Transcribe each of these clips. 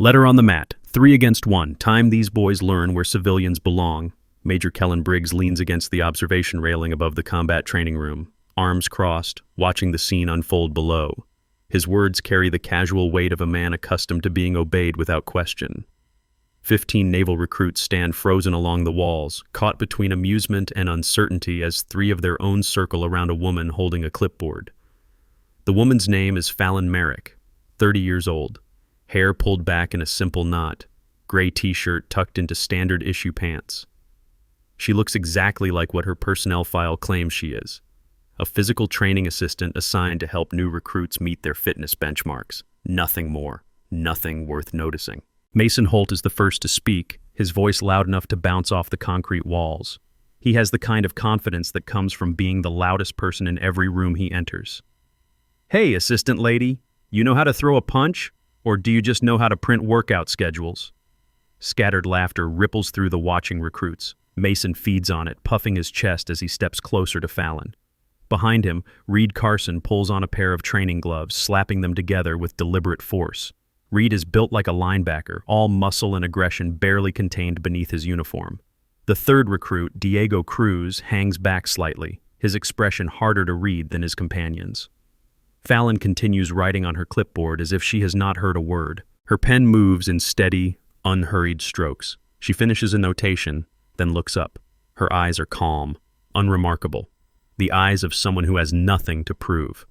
Let her on the mat. 3 against 1. Time these boys learn where civilians belong. Major Kellen Briggs leans against the observation railing above the combat training room, arms crossed, watching the scene unfold below. His words carry the casual weight of a man accustomed to being obeyed without question. 15 naval recruits stand frozen along the walls, caught between amusement and uncertainty as 3 of their own circle around a woman holding a clipboard. The woman's name is Fallon Merrick, 30 years old, hair pulled back in a simple knot, gray t-shirt tucked into standard issue pants. She looks exactly like what her personnel file claims she is, a physical training assistant assigned to help new recruits meet their fitness benchmarks. Nothing more, nothing worth noticing. Mason Holt is the first to speak, his voice loud enough to bounce off the concrete walls. He has the kind of confidence that comes from being the loudest person in every room he enters. "Hey, assistant lady, you know how to throw a punch? Or do you just know how to print workout schedules?" Scattered laughter ripples through the watching recruits. Mason feeds on it, puffing his chest as he steps closer to Fallon. Behind him, Reed Carson pulls on a pair of training gloves, slapping them together with deliberate force. Reed is built like a linebacker, all muscle and aggression barely contained beneath his uniform. The third recruit, Diego Cruz, hangs back slightly, his expression harder to read than his companions. Fallon continues writing on her clipboard as if she has not heard a word. Her pen moves in steady, unhurried strokes. She finishes a notation, then looks up. Her eyes are calm, unremarkable, the eyes of someone who has nothing to prove.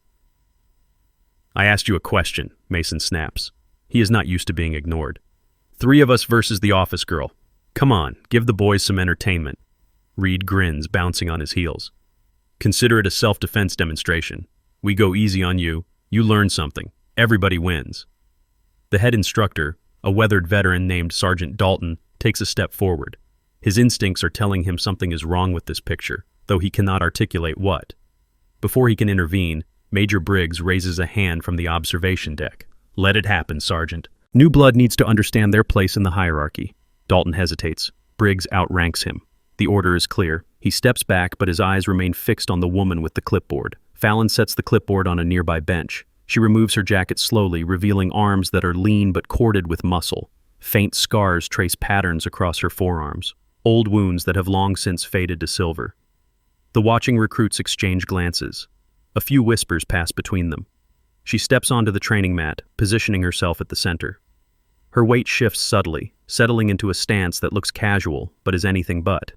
"I asked you a question," Mason snaps. He is not used to being ignored. 3 of us versus the office girl. Come on, give the boys some entertainment." Reed grins, bouncing on his heels. "Consider it a self-defense demonstration. We go easy on you, you learn something. Everybody wins." The head instructor, a weathered veteran named Sergeant Dalton, takes a step forward. His instincts are telling him something is wrong with this picture, though he cannot articulate what. Before he can intervene, Major Briggs raises a hand from the observation deck. "Let it happen, Sergeant. New blood needs to understand their place in the hierarchy." Dalton hesitates. Briggs outranks him. The order is clear. He steps back, but his eyes remain fixed on the woman with the clipboard. Fallon sets the clipboard on a nearby bench. She removes her jacket slowly, revealing arms that are lean but corded with muscle. Faint scars trace patterns across her forearms, old wounds that have long since faded to silver. The watching recruits exchange glances. A few whispers pass between them. She steps onto the training mat, positioning herself at the center. Her weight shifts subtly, settling into a stance that looks casual, but is anything but.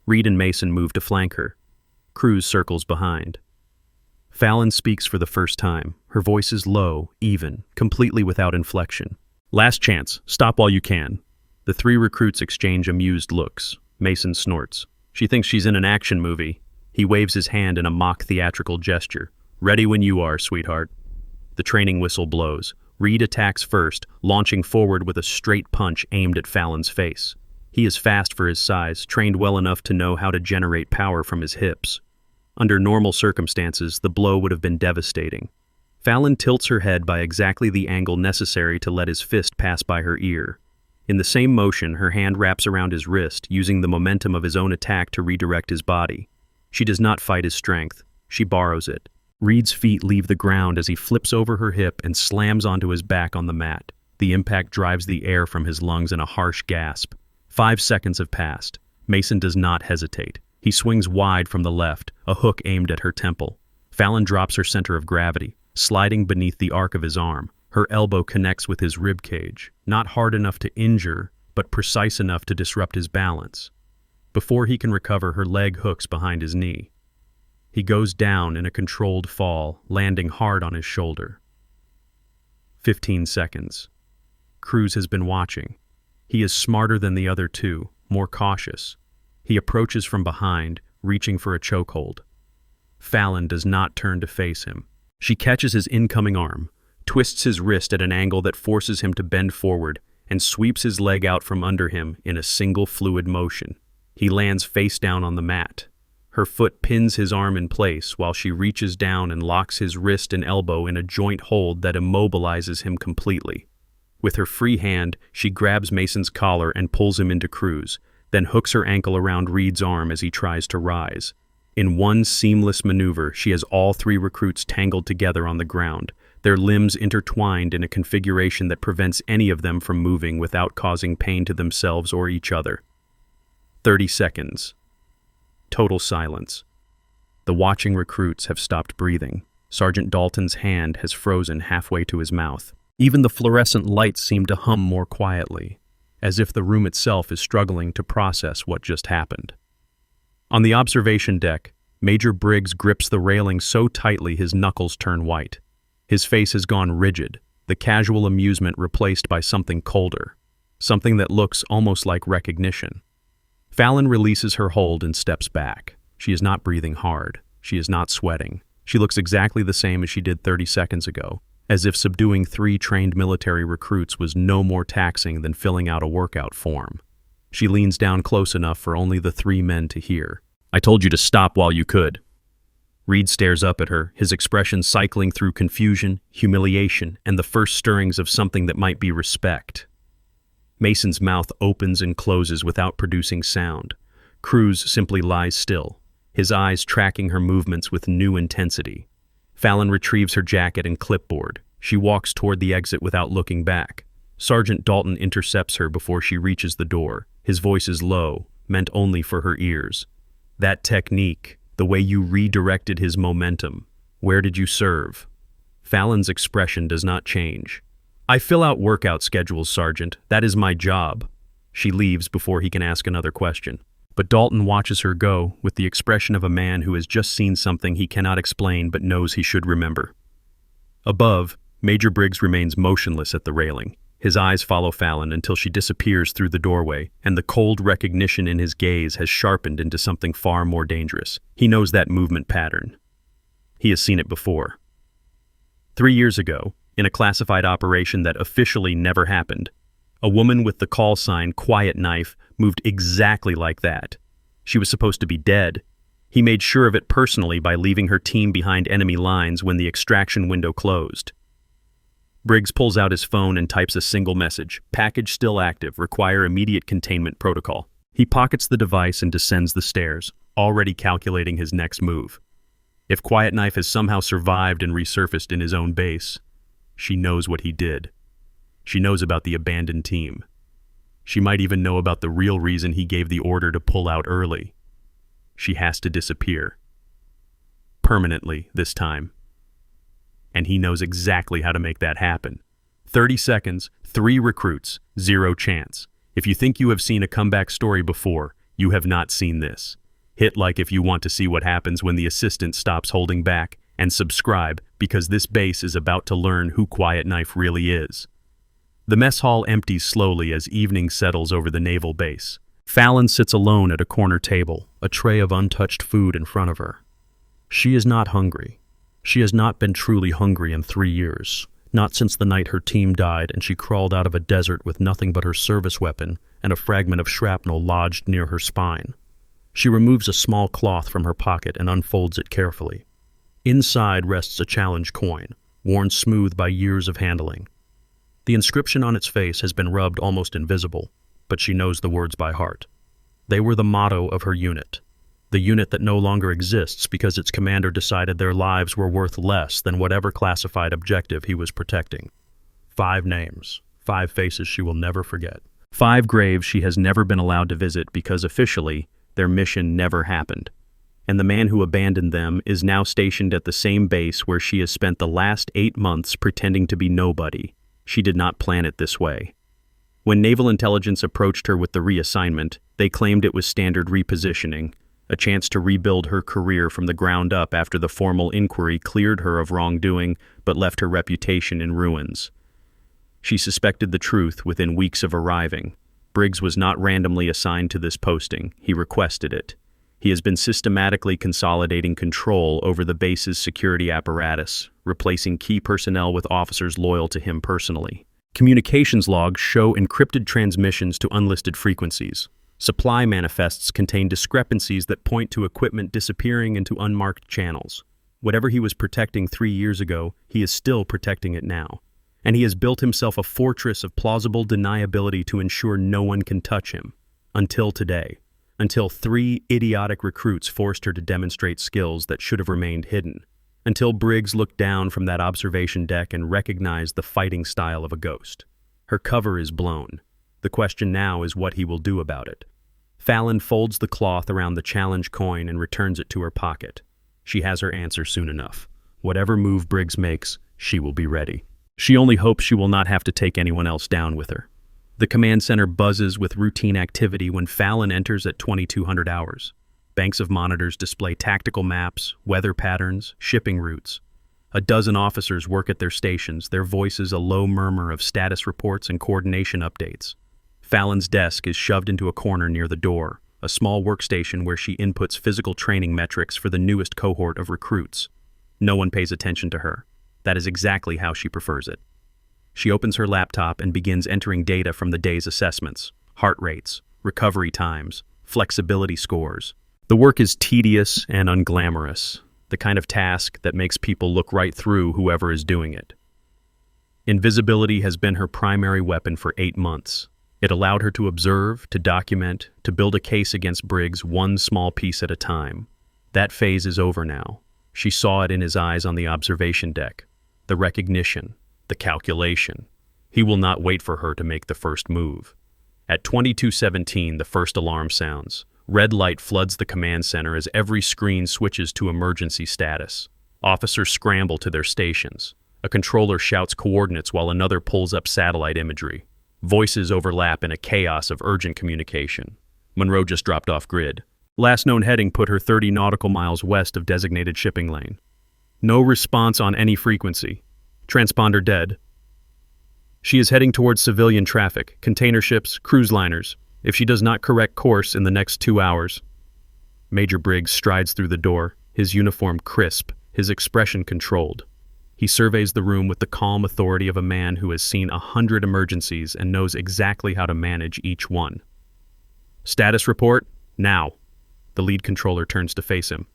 Reed and Mason move to flank her. Cruz circles behind. Fallon speaks for the first time. Her voice is low, even, completely without inflection. "Last chance. Stop while you can." The 3 recruits exchange amused looks. Mason snorts. She thinks she's in an action movie. He waves his hand in a mock theatrical gesture. "Ready when you are, sweetheart." The training whistle blows. Reed attacks first, launching forward with a straight punch aimed at Fallon's face. He is fast for his size, trained well enough to know how to generate power from his hips. Under normal circumstances, the blow would have been devastating. Fallon tilts her head by exactly the angle necessary to let his fist pass by her ear. In the same motion, her hand wraps around his wrist, using the momentum of his own attack to redirect his body. She does not fight his strength. She borrows it. Reed's feet leave the ground as he flips over her hip and slams onto his back on the mat. The impact drives the air from his lungs in a harsh gasp. 5 seconds have passed. Mason does not hesitate. He swings wide from the left, a hook aimed at her temple. Fallon drops her center of gravity, sliding beneath the arc of his arm. Her elbow connects with his rib cage, not hard enough to injure, but precise enough to disrupt his balance. Before he can recover, her leg hooks behind his knee. He goes down in a controlled fall, landing hard on his shoulder. 15 seconds. Cruz has been watching. He is smarter than the other 2, more cautious. He approaches from behind, reaching for a chokehold. Fallon does not turn to face him. She catches his incoming arm, twists his wrist at an angle that forces him to bend forward, and sweeps his leg out from under him in a single fluid motion. He lands face down on the mat. Her foot pins his arm in place while she reaches down and locks his wrist and elbow in a joint hold that immobilizes him completely. With her free hand, she grabs Mason's collar and pulls him into Cruz, then hooks her ankle around Reed's arm as he tries to rise. In one seamless maneuver, she has all 3 recruits tangled together on the ground, their limbs intertwined in a configuration that prevents any of them from moving without causing pain to themselves or each other. 30 seconds. Total silence. The watching recruits have stopped breathing. Sergeant Dalton's hand has frozen halfway to his mouth. Even the fluorescent lights seem to hum more quietly, as if the room itself is struggling to process what just happened. On the observation deck, Major Briggs grips the railing so tightly his knuckles turn white. His face has gone rigid, the casual amusement replaced by something colder, something that looks almost like recognition. Fallon releases her hold and steps back. She is not breathing hard. She is not sweating. She looks exactly the same as she did 30 seconds ago, as if subduing 3 trained military recruits was no more taxing than filling out a workout form. She leans down close enough for only the 3 men to hear. "I told you to stop while you could." Reed stares up at her, his expression cycling through confusion, humiliation, and the first stirrings of something that might be respect. Mason's mouth opens and closes without producing sound. Cruz simply lies still, his eyes tracking her movements with new intensity. Fallon retrieves her jacket and clipboard. She walks toward the exit without looking back. Sergeant Dalton intercepts her before she reaches the door. His voice is low, meant only for her ears. "That technique, the way you redirected his momentum, where did you serve?" Fallon's expression does not change. "I fill out workout schedules, Sergeant. That is my job." She leaves before he can ask another question. But Dalton watches her go with the expression of a man who has just seen something he cannot explain but knows he should remember. Above, Major Briggs remains motionless at the railing. His eyes follow Fallon until she disappears through the doorway, and the cold recognition in his gaze has sharpened into something far more dangerous. He knows that movement pattern. He has seen it before. 3 years ago, in a classified operation that officially never happened, a woman with the call sign Quiet Knife moved exactly like that. She was supposed to be dead. He made sure of it personally by leaving her team behind enemy lines when the extraction window closed. Briggs pulls out his phone and types a single message: "Package still active, require immediate containment protocol." He pockets the device and descends the stairs, already calculating his next move. If Quiet Knife has somehow survived and resurfaced in his own base, she knows what he did. She knows about the abandoned team. She might even know about the real reason he gave the order to pull out early. She has to disappear. Permanently, this time. And he knows exactly how to make that happen. 30 seconds, 3 recruits, 0 chance. If you think you have seen a comeback story before, you have not seen this. Hit like if you want to see what happens when the assistant stops holding back, and subscribe because this base is about to learn who Quiet Knife really is. The mess hall empties slowly as evening settles over the naval base. Fallon sits alone at a corner table, a tray of untouched food in front of her. She is not hungry. She has not been truly hungry in 3 years, not since the night her team died and she crawled out of a desert with nothing but her service weapon and a fragment of shrapnel lodged near her spine. She removes a small cloth from her pocket and unfolds it carefully. Inside rests a challenge coin, worn smooth by years of handling. The inscription on its face has been rubbed almost invisible, but she knows the words by heart. They were the motto of her unit, the unit that no longer exists because its commander decided their lives were worth less than whatever classified objective he was protecting. 5 names, 5 faces she will never forget. 5 graves she has never been allowed to visit because officially their mission never happened. And the man who abandoned them is now stationed at the same base where she has spent the last 8 months pretending to be nobody. She did not plan it this way. When Naval Intelligence approached her with the reassignment, they claimed it was standard repositioning, a chance to rebuild her career from the ground up after the formal inquiry cleared her of wrongdoing but left her reputation in ruins. She suspected the truth within weeks of arriving. Briggs was not randomly assigned to this posting. He requested it. He has been systematically consolidating control over the base's security apparatus, replacing key personnel with officers loyal to him personally. Communications logs show encrypted transmissions to unlisted frequencies. Supply manifests contain discrepancies that point to equipment disappearing into unmarked channels. Whatever he was protecting 3 years ago, he is still protecting it now. And he has built himself a fortress of plausible deniability to ensure no one can touch him. Until today. Until 3 idiotic recruits forced her to demonstrate skills that should have remained hidden. until Briggs looked down from that observation deck and recognized the fighting style of a ghost. Her cover is blown. The question now is what he will do about it. Fallon folds the cloth around the challenge coin and returns it to her pocket. She has her answer soon enough. Whatever move Briggs makes, she will be ready. She only hopes she will not have to take anyone else down with her. The command center buzzes with routine activity when Fallon enters at 2200 hours. Banks of monitors display tactical maps, weather patterns, shipping routes. A dozen officers work at their stations, their voices a low murmur of status reports and coordination updates. Fallon's desk is shoved into a corner near the door, a small workstation where she inputs physical training metrics for the newest cohort of recruits. No one pays attention to her. That is exactly how she prefers it. She opens her laptop and begins entering data from the day's assessments, heart rates, recovery times, flexibility scores. The work is tedious and unglamorous, the kind of task that makes people look right through whoever is doing it. Invisibility has been her primary weapon for 8 months. It allowed her to observe, to document, to build a case against Briggs one small piece at a time. That phase is over now. She saw it in his eyes on the observation deck. The recognition, the calculation. He will not wait for her to make the first move. At 22:17, the first alarm sounds. Red light floods the command center as every screen switches to emergency status. Officers scramble to their stations. A controller shouts coordinates while another pulls up satellite imagery. Voices overlap in a chaos of urgent communication. Monroe just dropped off grid. Last known heading put her 30 nautical miles west of designated shipping lane. No response on any frequency. Transponder dead. She is heading towards civilian traffic, container ships, cruise liners. If she does not correct course in the next 2 hours. Major Briggs strides through the door, his uniform crisp, his expression controlled. He surveys the room with the calm authority of a man who has seen 100 emergencies and knows exactly how to manage each one. Status report, now. The lead controller turns to face him.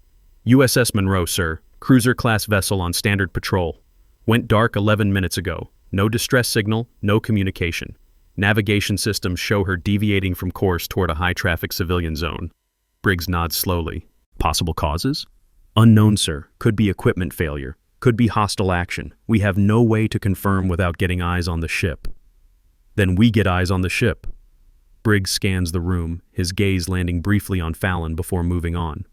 USS Monroe, sir. Cruiser-class vessel on standard patrol. Went dark 11 minutes ago. No distress signal, no communication. Navigation systems show her deviating from course toward a high-traffic civilian zone. Briggs nods slowly. Possible causes? Unknown, sir. Could be equipment failure. Could be hostile action. We have no way to confirm without getting eyes on the ship. Then we get eyes on the ship. Briggs scans the room, his gaze landing briefly on Fallon before moving on.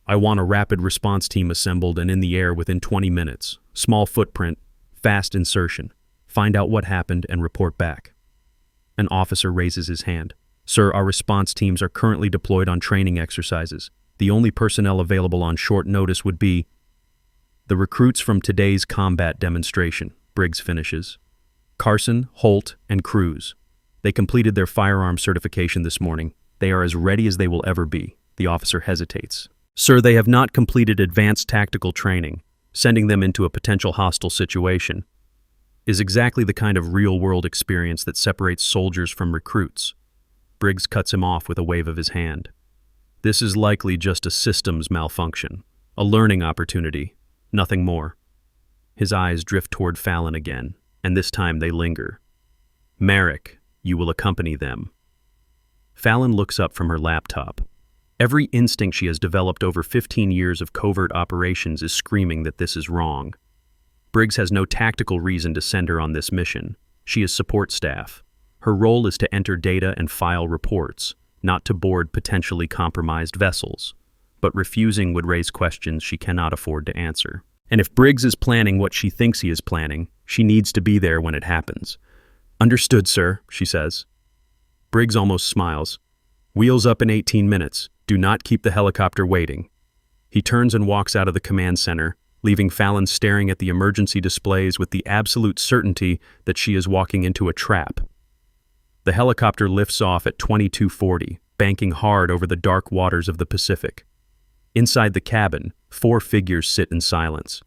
I want a rapid response team assembled and in the air within 20 minutes. Small footprint, fast insertion. Find out what happened and report back. An officer raises his hand. Sir, our response teams are currently deployed on training exercises. The only personnel available on short notice would be the recruits from today's combat demonstration, Briggs finishes. Carson, Holt, and Cruz. They completed their firearm certification this morning. They are as ready as they will ever be. The officer hesitates. Sir, they have not completed advanced tactical training. Sending them into a potential hostile situation is exactly the kind of real-world experience that separates soldiers from recruits. Briggs cuts him off with a wave of his hand. This is likely just a systems malfunction, a learning opportunity, nothing more. His eyes drift toward Fallon again, and this time they linger. Merrick, you will accompany them. Fallon looks up from her laptop. Every instinct she has developed over 15 years of covert operations is screaming that this is wrong. Briggs has no tactical reason to send her on this mission. She is support staff. Her role is to enter data and file reports, not to board potentially compromised vessels. But refusing would raise questions she cannot afford to answer. And if Briggs is planning what she thinks he is planning, she needs to be there when it happens. Understood, sir, she says. Briggs almost smiles. Wheels up in 18 minutes. Do not keep the helicopter waiting. He turns and walks out of the command center, leaving Fallon staring at the emergency displays with the absolute certainty that she is walking into a trap. The helicopter lifts off at 22:40, banking hard over the dark waters of the Pacific. Inside the cabin, 4 figures sit in silence.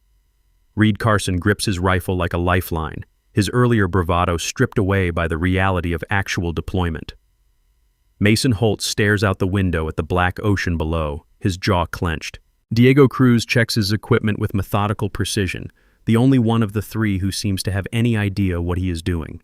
Reed Carson grips his rifle like a lifeline, his earlier bravado stripped away by the reality of actual deployment. Mason Holt stares out the window at the black ocean below, his jaw clenched. Diego Cruz checks his equipment with methodical precision, the only one of the 3 who seems to have any idea what he is doing.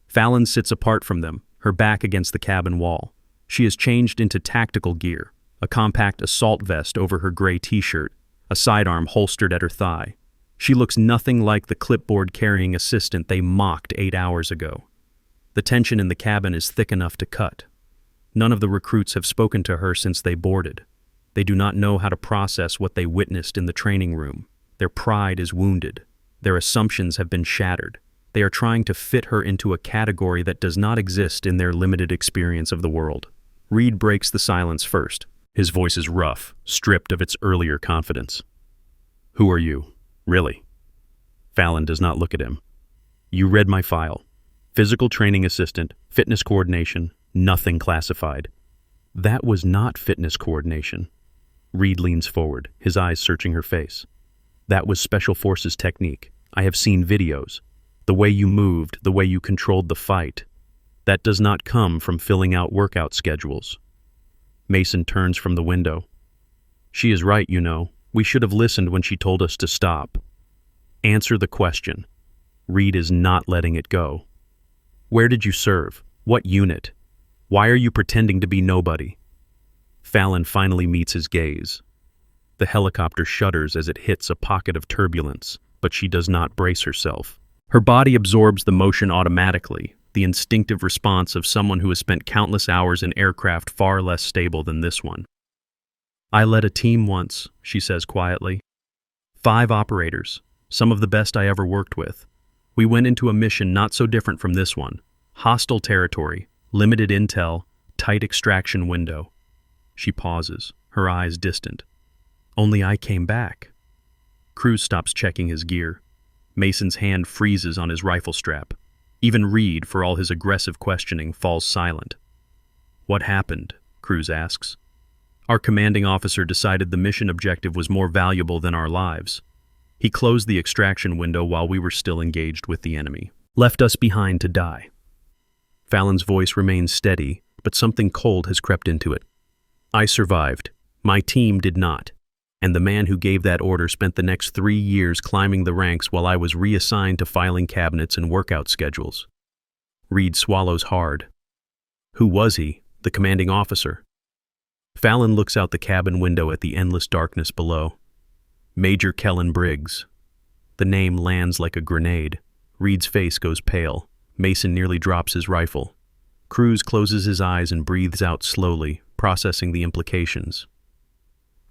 Fallon sits apart from them, her back against the cabin wall. She has changed into tactical gear, a compact assault vest over her gray t-shirt, a sidearm holstered at her thigh. She looks nothing like the clipboard-carrying assistant they mocked 8 hours ago. The tension in the cabin is thick enough to cut. None of the recruits have spoken to her since they boarded. They do not know how to process what they witnessed in the training room. Their pride is wounded. Their assumptions have been shattered. They are trying to fit her into a category that does not exist in their limited experience of the world. Reed breaks the silence first. His voice is rough, stripped of its earlier confidence. "Who are you? Really?" Fallon does not look at him. "You read my file. Physical training assistant, fitness coordination, nothing classified." "That was not fitness coordination." Reed leans forward, his eyes searching her face. "That was Special Forces technique. I have seen videos. The way you moved, the way you controlled the fight. That does not come from filling out workout schedules." Mason turns from the window. "She is right, you know. We should have listened when she told us to stop." "Answer the question." Reed is not letting it go. "Where did you serve? What unit? Why are you pretending to be nobody?" Fallon finally meets his gaze. The helicopter shudders as it hits a pocket of turbulence, but she does not brace herself. Her body absorbs the motion automatically, the instinctive response of someone who has spent countless hours in aircraft far less stable than this one. "I led a team once," she says quietly. 5 operators, some of the best I ever worked with. We went into a mission not so different from this one. Hostile territory, limited intel, tight extraction window. She pauses, her eyes distant. "Only I came back." Cruz stops checking his gear. Mason's hand freezes on his rifle strap. Even Reed, for all his aggressive questioning, falls silent. "What happened?" Cruz asks. "Our commanding officer decided the mission objective was more valuable than our lives. He closed the extraction window while we were still engaged with the enemy. Left us behind to die." Fallon's voice remains steady, but something cold has crept into it. "I survived. My team did not. And the man who gave that order spent the next 3 years climbing the ranks while I was reassigned to filing cabinets and workout schedules." Reed swallows hard. "Who was he? The commanding officer?" Fallon looks out the cabin window at the endless darkness below. "Major Kellen Briggs." The name lands like a grenade. Reed's face goes pale. Mason nearly drops his rifle. Cruz closes his eyes and breathes out slowly, processing the implications.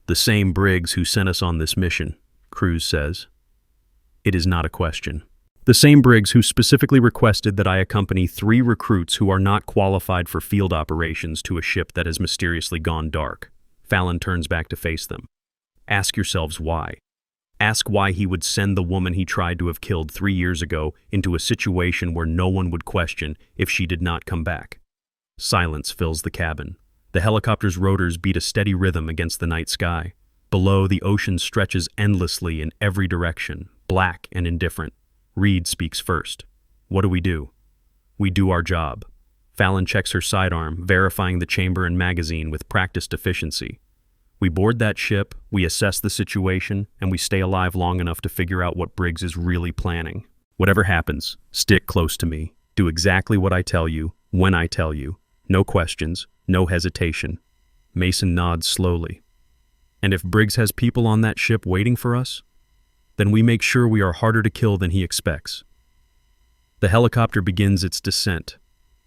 "The same Briggs who sent us on this mission," Cruz says. It is not a question. "The same Briggs who specifically requested that I accompany 3 recruits who are not qualified for field operations to a ship that has mysteriously gone dark." Fallon turns back to face them. "Ask yourselves why. Ask why he would send the woman he tried to have killed 3 years ago into a situation where no one would question if she did not come back." Silence fills the cabin. The helicopter's rotors beat a steady rhythm against the night sky. Below, the ocean stretches endlessly in every direction, black and indifferent. Reed speaks first. "What do? We do our job." Fallon checks her sidearm, verifying the chamber and magazine with practiced efficiency. "We board that ship, we assess the situation, and we stay alive long enough to figure out what Briggs is really planning. Whatever happens, stick close to me. Do exactly what I tell you, when I tell you. No questions, no hesitation." Mason nods slowly. "And if Briggs has people on that ship waiting for us, then we make sure we are harder to kill than he expects." The helicopter begins its descent.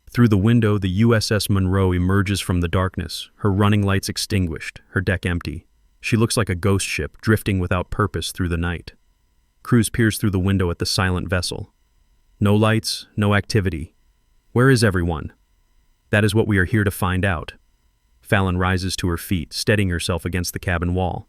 Through the window, the USS Monroe emerges from the darkness, her running lights extinguished, her deck empty. She looks like a ghost ship, drifting without purpose through the night. Cruz peers through the window at the silent vessel. No lights, no activity. Where is everyone? That is what we are here to find out. Fallon rises to her feet, steadying herself against the cabin wall.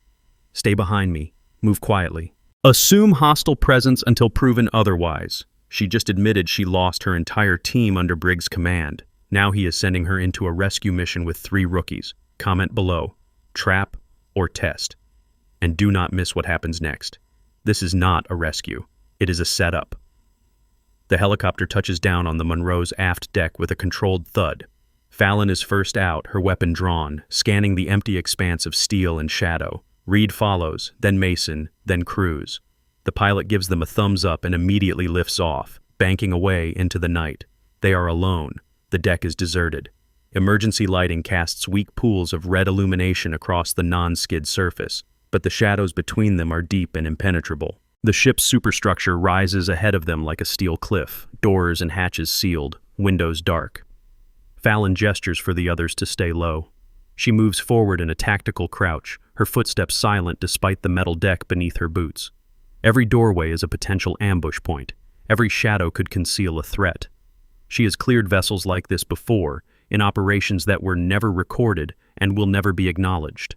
"Stay behind me. Move quietly. Assume hostile presence until proven otherwise." She just admitted she lost her entire team under Briggs' command. Now he is sending her into a rescue mission with 3 rookies. Comment below. Trap or test. And do not miss what happens next. This is not a rescue. It is a setup. The helicopter touches down on the Monroe's aft deck with a controlled thud. Fallon is first out, her weapon drawn, scanning the empty expanse of steel and shadow. Reed follows, then Mason, then Cruz. The pilot gives them a thumbs up and immediately lifts off, banking away into the night. They are alone. The deck is deserted. Emergency lighting casts weak pools of red illumination across the non-skid surface, but the shadows between them are deep and impenetrable. The ship's superstructure rises ahead of them like a steel cliff, doors and hatches sealed, windows dark. Fallon gestures for the others to stay low. She moves forward in a tactical crouch, her footsteps silent despite the metal deck beneath her boots. Every doorway is a potential ambush point. Every shadow could conceal a threat. She has cleared vessels like this before, in operations that were never recorded and will never be acknowledged.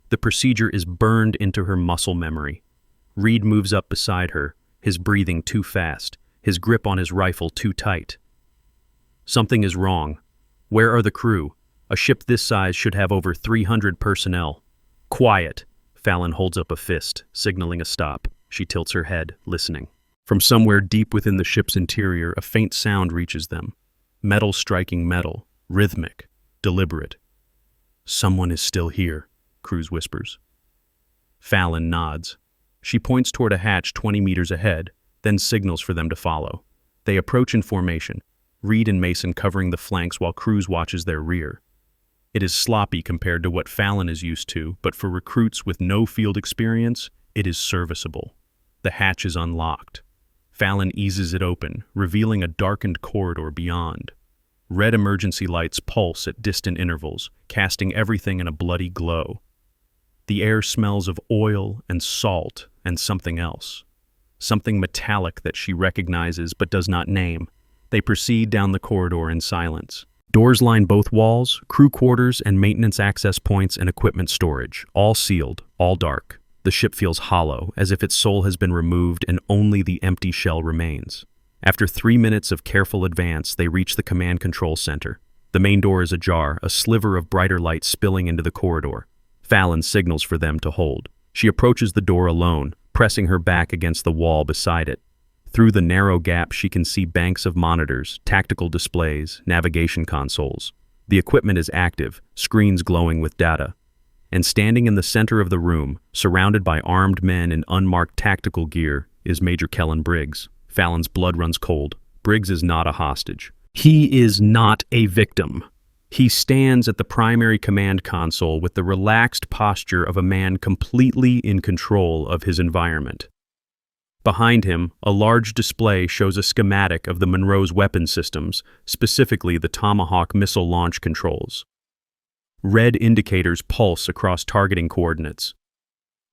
The procedure is burned into her muscle memory. Reed moves up beside her, his breathing too fast, his grip on his rifle too tight. Something is wrong. Where are the crew? A ship this size should have over 300 personnel. Quiet! Fallon holds up a fist, signaling a stop. She tilts her head, listening. From somewhere deep within the ship's interior, a faint sound reaches them. Metal striking metal, rhythmic, deliberate. Someone is still here, Cruz whispers. Fallon nods. She points toward a hatch 20 meters ahead, then signals for them to follow. They approach in formation, Reed and Mason covering the flanks while Cruz watches their rear. It is sloppy compared to what Fallon is used to, but for recruits with no field experience, it is serviceable. The hatch is unlocked. Fallon eases it open, revealing a darkened corridor beyond. Red emergency lights pulse at distant intervals, casting everything in a bloody glow. The air smells of oil and salt and something else. Something metallic that she recognizes but does not name. They proceed down the corridor in silence. Doors line both walls, crew quarters and maintenance access points and equipment storage, all sealed, all dark. The ship feels hollow, as if its soul has been removed and only the empty shell remains. After 3 minutes of careful advance, they reach the command control center. The main door is ajar, a sliver of brighter light spilling into the corridor. Fallon signals for them to hold. She approaches the door alone, pressing her back against the wall beside it. Through the narrow gap, she can see banks of monitors, tactical displays, navigation consoles. The equipment is active, screens glowing with data. And standing in the center of the room, surrounded by armed men in unmarked tactical gear, is Major Kellen Briggs. Fallon's blood runs cold. Briggs is not a hostage. He is not a victim. He stands at the primary command console with the relaxed posture of a man completely in control of his environment. Behind him, a large display shows a schematic of the Monroe's weapon systems, specifically the Tomahawk missile launch controls. Red indicators pulse across targeting coordinates.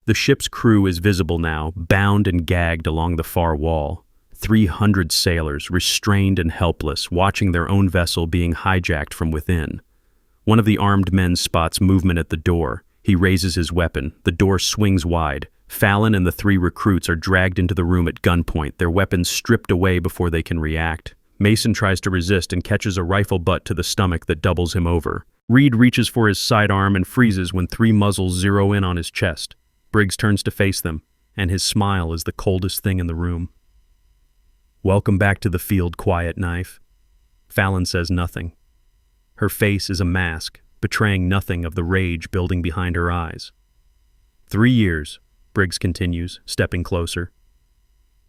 The ship's crew is visible now, bound and gagged along the far wall. 300 sailors, restrained and helpless, watching their own vessel being hijacked from within. One of the armed men spots movement at the door. He raises his weapon. The door swings wide. Fallon and the 3 recruits are dragged into the room at gunpoint, their weapons stripped away before they can react. Mason tries to resist and catches a rifle butt to the stomach that doubles him over. Reed reaches for his sidearm and freezes when 3 muzzles zero in on his chest. Briggs turns to face them, and his smile is the coldest thing in the room. "Welcome back to the field, Quiet Knife." Fallon says nothing. Her face is a mask, betraying nothing of the rage building behind her eyes. 3 years, Briggs continues, stepping closer.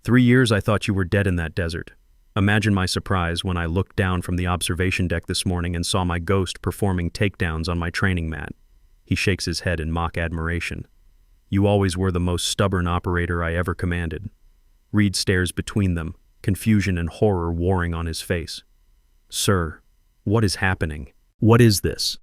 3 years I thought you were dead in that desert. Imagine my surprise when I looked down from the observation deck this morning and saw my ghost performing takedowns on my training mat. He shakes his head in mock admiration. You always were the most stubborn operator I ever commanded. Reed stares between them, confusion and horror warring on his face. Sir, what is happening? What is this?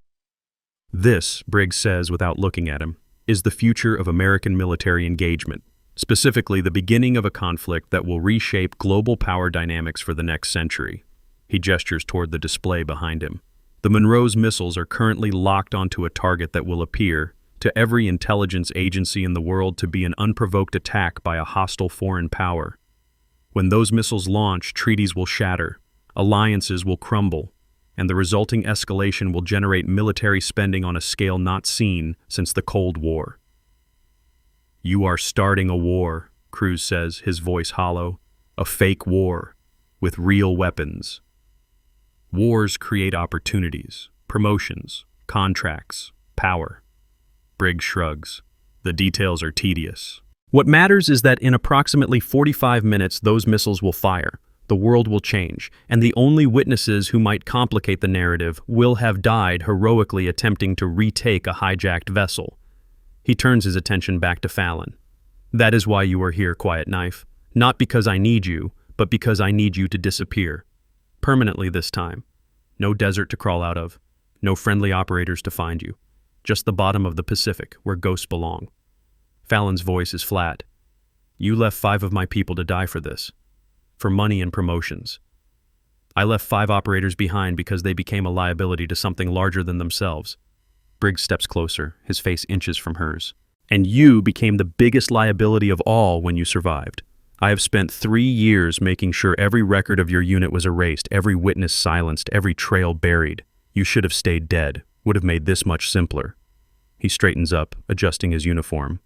This, Briggs says without looking at him, is the future of American military engagement, specifically the beginning of a conflict that will reshape global power dynamics for the next century. He gestures toward the display behind him. The Monroe's missiles are currently locked onto a target that will appear, to every intelligence agency in the world, to be an unprovoked attack by a hostile foreign power. When those missiles launch, treaties will shatter, alliances will crumble, and the resulting escalation will generate military spending on a scale not seen since the Cold War. You are starting a war, Cruz says, his voice hollow. A fake war, with real weapons. Wars create opportunities, promotions, contracts, power. Briggs shrugs. The details are tedious. What matters is that in approximately 45 minutes those missiles will fire, the world will change, and the only witnesses who might complicate the narrative will have died heroically attempting to retake a hijacked vessel. He turns his attention back to Fallon. That is why you are here, Quiet Knife. Not because I need you, but because I need you to disappear. Permanently this time. No desert to crawl out of. No friendly operators to find you. Just the bottom of the Pacific, where ghosts belong. Fallon's voice is flat. You left 5 of my people to die for this. For money and promotions. I left 5 operators behind because they became a liability to something larger than themselves. Briggs steps closer, his face inches from hers. And you became the biggest liability of all when you survived. I have spent 3 years making sure every record of your unit was erased, every witness silenced, every trail buried. You should have stayed dead. Would have made this much simpler. He straightens up, adjusting his uniform.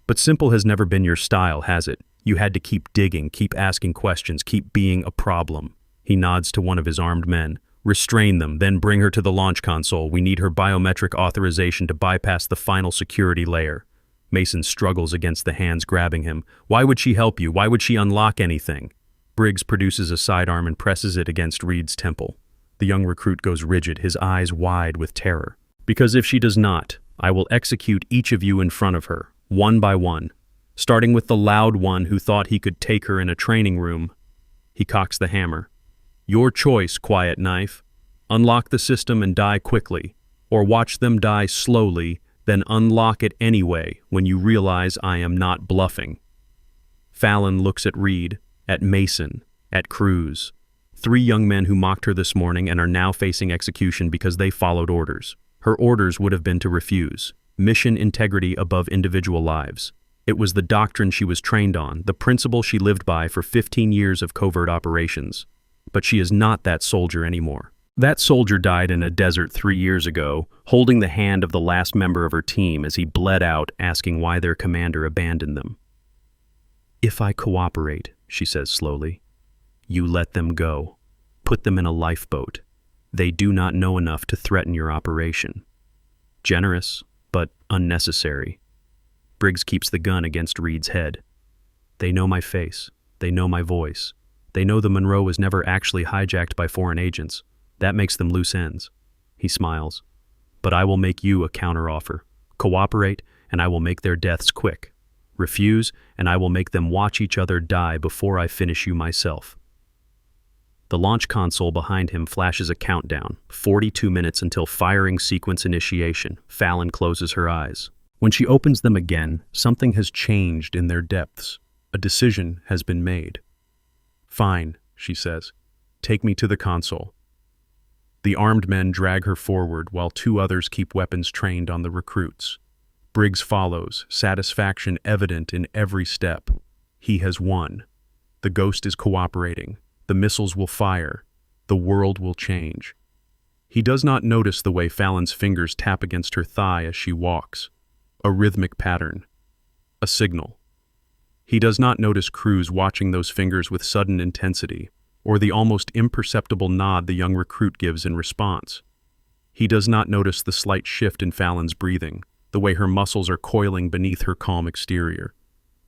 But simple has never been your style, has it? You had to keep digging, keep asking questions, keep being a problem. He nods to one of his armed men. Restrain them, then bring her to the launch console. We need her biometric authorization to bypass the final security layer. Mason struggles against the hands grabbing him. Why would she help you? Why would she unlock anything? Briggs produces a sidearm and presses it against Reed's temple. The young recruit goes rigid, his eyes wide with terror. Because if she does not, I will execute each of you in front of her, one by one, starting with the loud one who thought he could take her in a training room. He cocks the hammer. Your choice, Quiet Knife. Unlock the system and die quickly, or watch them die slowly, then unlock it anyway when you realize I am not bluffing. Fallon looks at Reed, at Mason, at Cruz. 3 young men who mocked her this morning and are now facing execution because they followed orders. Her orders would have been to refuse. Mission integrity above individual lives. It was the doctrine she was trained on, the principle she lived by for 15 years of covert operations. But she is not that soldier anymore. That soldier died in a desert 3 years ago, holding the hand of the last member of her team as he bled out, asking why their commander abandoned them. If I cooperate, she says slowly, you let them go. Put them in a lifeboat. They do not know enough to threaten your operation. Generous, but unnecessary. Briggs keeps the gun against Reed's head. They know my face. They know my voice. They know the Monroe was never actually hijacked by foreign agents. That makes them loose ends. He smiles. But I will make you a counteroffer. Cooperate, and I will make their deaths quick. Refuse, and I will make them watch each other die before I finish you myself. The launch console behind him flashes a countdown, 42 minutes until firing sequence initiation. Fallon closes her eyes. When she opens them again, something has changed in their depths. A decision has been made. Fine, she says. Take me to the console. The armed men drag her forward while 2 others keep weapons trained on the recruits. Briggs follows, satisfaction evident in every step. He has won. The ghost is cooperating. The missiles will fire. The world will change. He does not notice the way Fallon's fingers tap against her thigh as she walks. A rhythmic pattern. A signal. He does not notice Cruz watching those fingers with sudden intensity, or the almost imperceptible nod the young recruit gives in response. He does not notice the slight shift in Fallon's breathing, the way her muscles are coiling beneath her calm exterior.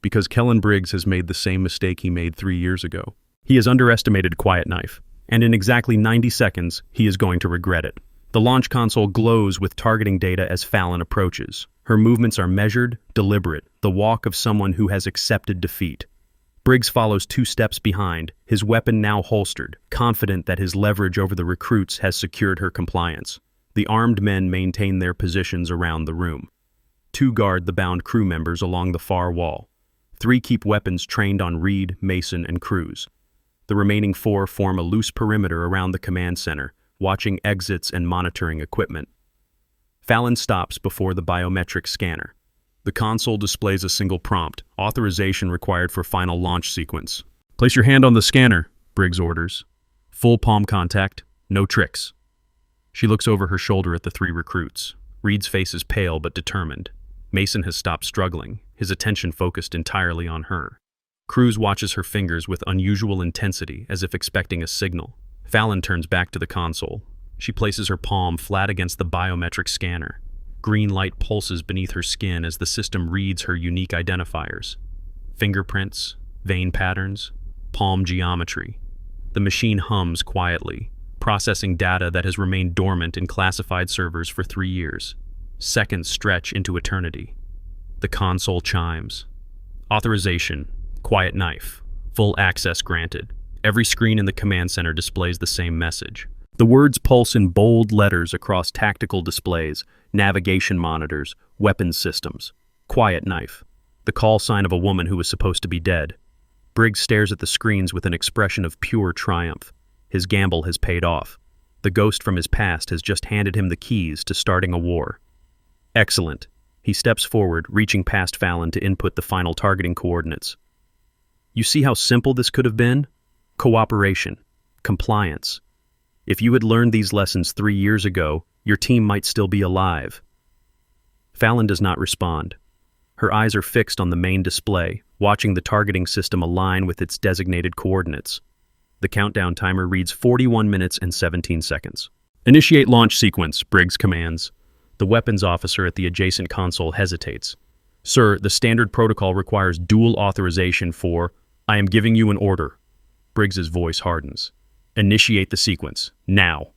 Because Kellen Briggs has made the same mistake he made 3 years ago. He has underestimated Quiet Knife, and in exactly 90 seconds, he is going to regret it. The launch console glows with targeting data as Fallon approaches. Her movements are measured, deliberate, the walk of someone who has accepted defeat. Briggs follows 2 steps behind, his weapon now holstered, confident that his leverage over the recruits has secured her compliance. The armed men maintain their positions around the room. 2 guard the bound crew members along the far wall. 3 keep weapons trained on Reed, Mason, and Cruz. The remaining 4 form a loose perimeter around the command center, watching exits and monitoring equipment. Fallon stops before the biometric scanner. The console displays a single prompt, authorization required for final launch sequence. Place your hand on the scanner, Briggs orders. Full palm contact, no tricks. She looks over her shoulder at the 3 recruits. Reed's face is pale but determined. Mason has stopped struggling, his attention focused entirely on her. Cruz watches her fingers with unusual intensity, as if expecting a signal. Fallon turns back to the console. She places her palm flat against the biometric scanner. Green light pulses beneath her skin as the system reads her unique identifiers. Fingerprints, vein patterns, palm geometry. The machine hums quietly, processing data that has remained dormant in classified servers for 3 years. Seconds stretch into eternity. The console chimes. Authorization. Quiet knife. Full access granted. Every screen in the command center displays the same message. The words pulse in bold letters across tactical displays, navigation monitors, weapons systems. Quiet knife. The call sign of a woman who was supposed to be dead. Briggs stares at the screens with an expression of pure triumph. His gamble has paid off. The ghost from his past has just handed him the keys to starting a war. Excellent. He steps forward, reaching past Fallon to input the final targeting coordinates. You see how simple this could have been? Cooperation. Compliance. If you had learned these lessons 3 years ago, your team might still be alive. Fallon does not respond. Her eyes are fixed on the main display, watching the targeting system align with its designated coordinates. The countdown timer reads 41 minutes and 17 seconds. Initiate launch sequence, Briggs commands. The weapons officer at the adjacent console hesitates. Sir, the standard protocol requires dual authorization for, I am giving you an order. Briggs's voice hardens. Initiate the sequence, now.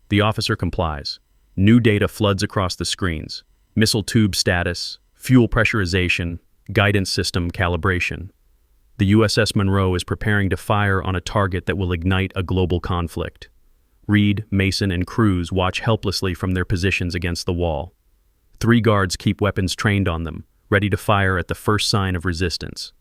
The officer complies. New data floods across the screens. Missile tube status, fuel pressurization, guidance system calibration. The USS Monroe is preparing to fire on a target that will ignite a global conflict. Reed, Mason, and Cruz watch helplessly from their positions against the wall. 3 guards keep weapons trained on them, ready to fire at the first sign of resistance.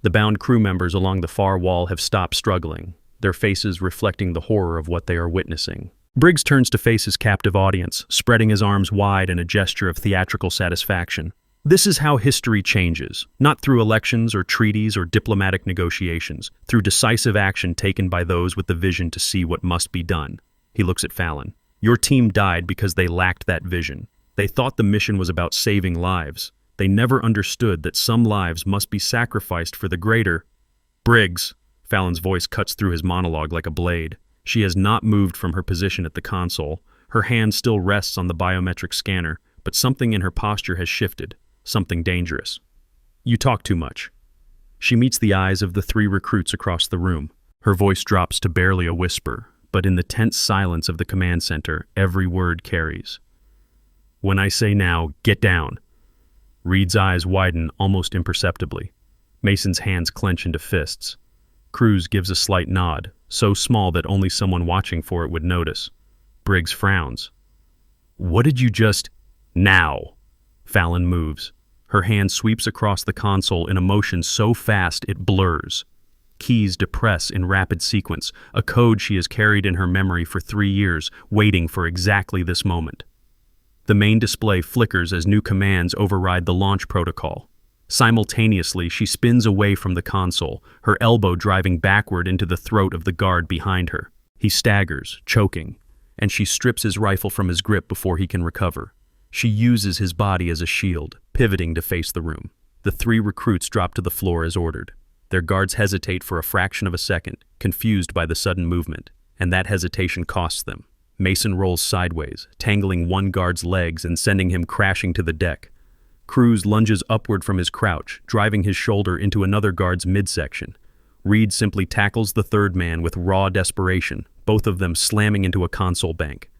The bound crew members along the far wall have stopped struggling, their faces reflecting the horror of what they are witnessing. Briggs turns to face his captive audience, spreading his arms wide in a gesture of theatrical satisfaction. This is how history changes, not through elections or treaties or diplomatic negotiations, through decisive action taken by those with the vision to see what must be done. He looks at Fallon. Your team died because they lacked that vision. They thought the mission was about saving lives. They never understood that some lives must be sacrificed for the greater. Briggs, Fallon's voice cuts through his monologue like a blade. She has not moved from her position at the console. Her hand still rests on the biometric scanner, but something in her posture has shifted, something dangerous. You talk too much. She meets the eyes of the 3 recruits across the room. Her voice drops to barely a whisper, but in the tense silence of the command center, every word carries. When I say now, get down. Reed's eyes widen almost imperceptibly. Mason's hands clench into fists. Cruz gives a slight nod, so small that only someone watching for it would notice. Briggs frowns. What did you just... Now! Fallon moves. Her hand sweeps across the console in a motion so fast it blurs. Keys depress in rapid sequence, a code she has carried in her memory for 3 years, waiting for exactly this moment. The main display flickers as new commands override the launch protocol. Simultaneously, she spins away from the console, her elbow driving backward into the throat of the guard behind her. He staggers, choking, and she strips his rifle from his grip before he can recover. She uses his body as a shield, pivoting to face the room. The 3 recruits drop to the floor as ordered. Their guards hesitate for a fraction of a second, confused by the sudden movement, and that hesitation costs them. Mason rolls sideways, tangling one guard's legs and sending him crashing to the deck. Cruz lunges upward from his crouch, driving his shoulder into another guard's midsection. Reed simply tackles the 3rd man with raw desperation, both of them slamming into a console bank.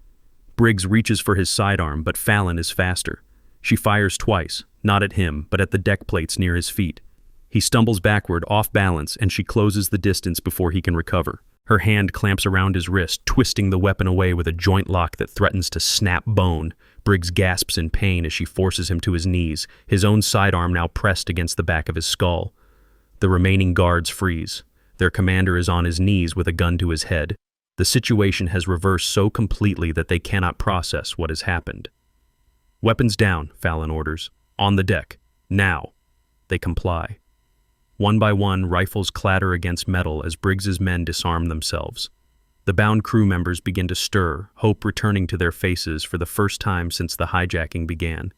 Briggs reaches for his sidearm, but Fallon is faster. She fires twice, not at him, but at the deck plates near his feet. He stumbles backward, off balance, and she closes the distance before he can recover. Her hand clamps around his wrist, twisting the weapon away with a joint lock that threatens to snap bone. Briggs gasps in pain as she forces him to his knees, his own sidearm now pressed against the back of his skull. The remaining guards freeze. Their commander is on his knees with a gun to his head. The situation has reversed so completely that they cannot process what has happened. Weapons down, Fallon orders. On the deck. Now. They comply. One by one, rifles clatter against metal as Briggs's men disarm themselves. The bound crew members begin to stir, hope returning to their faces for the first time since the hijacking began.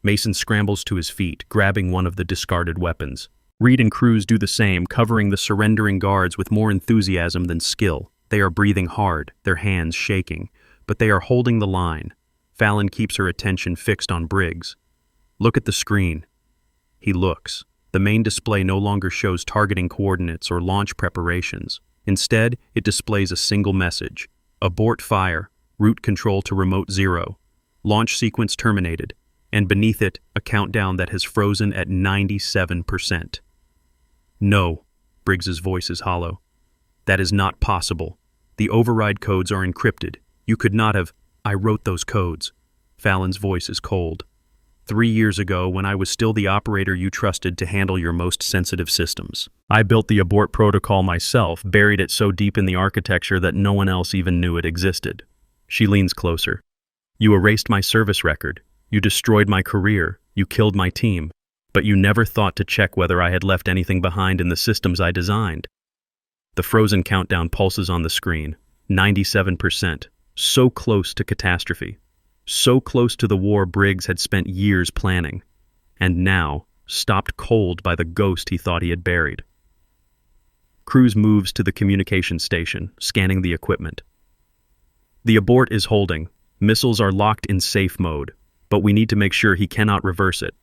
Mason scrambles to his feet, grabbing one of the discarded weapons. Reed and Cruz do the same, covering the surrendering guards with more enthusiasm than skill. They are breathing hard, their hands shaking, but they are holding the line. Fallon keeps her attention fixed on Briggs. Look at the screen. He looks. The main display no longer shows targeting coordinates or launch preparations. Instead, it displays a single message. Abort fire. Route control to remote 0. Launch sequence terminated, and beneath it, a countdown that has frozen at 97%. No, Briggs's voice is hollow. That is not possible. The override codes are encrypted. You could not have... I wrote those codes. Fallon's voice is cold. 3 years ago, when I was still the operator you trusted to handle your most sensitive systems. I built the abort protocol myself, buried it so deep in the architecture that no one else even knew it existed. She leans closer. You erased my service record. You destroyed my career. You killed my team. But you never thought to check whether I had left anything behind in the systems I designed. The frozen countdown pulses on the screen. 97%. So close to catastrophe. So close to the war Briggs had spent years planning. And now, stopped cold by the ghost he thought he had buried. Cruz moves to the communication station, scanning the equipment. The abort is holding. Missiles are locked in safe mode, but we need to make sure he cannot reverse it.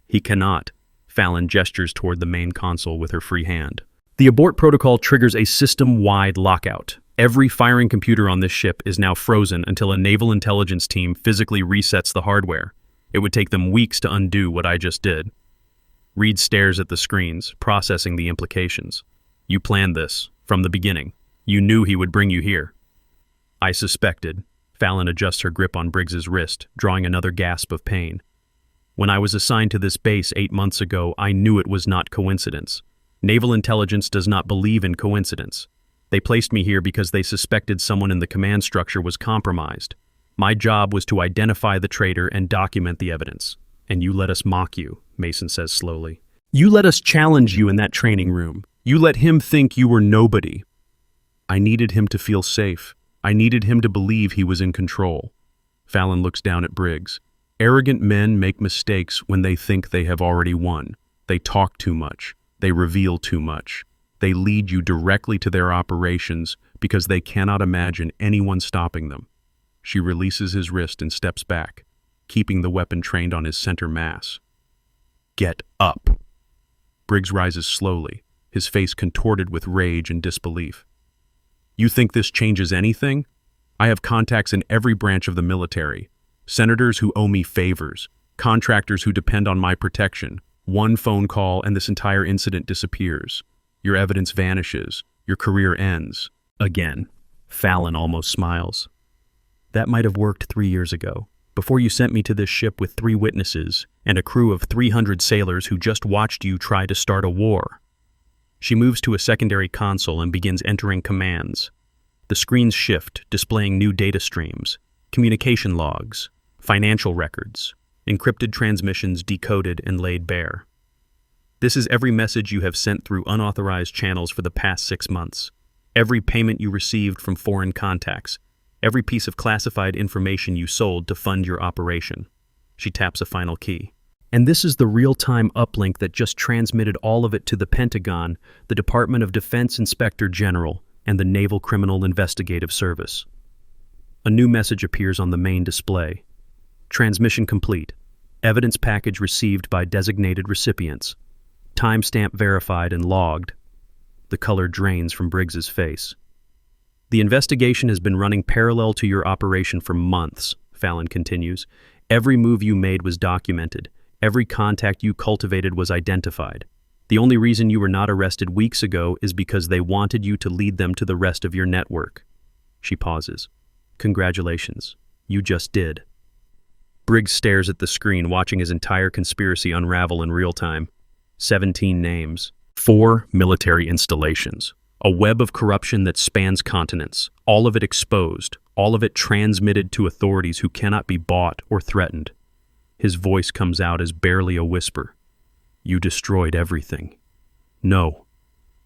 He cannot. Fallon gestures toward the main console with her free hand. The abort protocol triggers a system-wide lockout. Every firing computer on this ship is now frozen until a naval intelligence team physically resets the hardware. It would take them weeks to undo what I just did. Reed stares at the screens, processing the implications. You planned this, from the beginning. You knew he would bring you here. I suspected. Fallon adjusts her grip on Briggs's wrist, drawing another gasp of pain. When I was assigned to this base 8 months ago, I knew it was not coincidence. Naval intelligence does not believe in coincidence. They placed me here because they suspected someone in the command structure was compromised. My job was to identify the traitor and document the evidence. And you let us mock you, Mason says slowly. You let us challenge you in that training room. You let him think you were nobody. I needed him to feel safe. I needed him to believe he was in control. Fallon looks down at Briggs. Arrogant men make mistakes when they think they have already won. They talk too much. They reveal too much. They lead you directly to their operations because they cannot imagine anyone stopping them. She releases his wrist and steps back, keeping the weapon trained on his center mass. Get up. Briggs rises slowly, his face contorted with rage and disbelief. You think this changes anything? I have contacts in every branch of the military. Senators who owe me favors. Contractors who depend on my protection. One phone call and this entire incident disappears. Your evidence vanishes. Your career ends. Again, Fallon almost smiles. That might have worked 3 years ago, before you sent me to this ship with 3 witnesses and a crew of 300 sailors who just watched you try to start a war. She moves to a secondary console and begins entering commands. The screens shift, displaying new data streams, communication logs, financial records, encrypted transmissions decoded and laid bare. This is every message you have sent through unauthorized channels for the past 6 months, every payment you received from foreign contacts, every piece of classified information you sold to fund your operation. She taps a final key. And this is the real-time uplink that just transmitted all of it to the Pentagon, the Department of Defense Inspector General, and the Naval Criminal Investigative Service. A new message appears on the main display. Transmission complete. Evidence package received by designated recipients. Timestamp verified and logged. The color drains from Briggs's face. The investigation has been running parallel to your operation for months, Fallon continues. Every move you made was documented. Every contact you cultivated was identified. The only reason you were not arrested weeks ago is because they wanted you to lead them to the rest of your network. She pauses. Congratulations. You just did. Briggs stares at the screen, watching his entire conspiracy unravel in real time. 17 names. 4 military installations. A web of corruption that spans continents. All of it exposed. All of it transmitted to authorities who cannot be bought or threatened. His voice comes out as barely a whisper. You destroyed everything. No.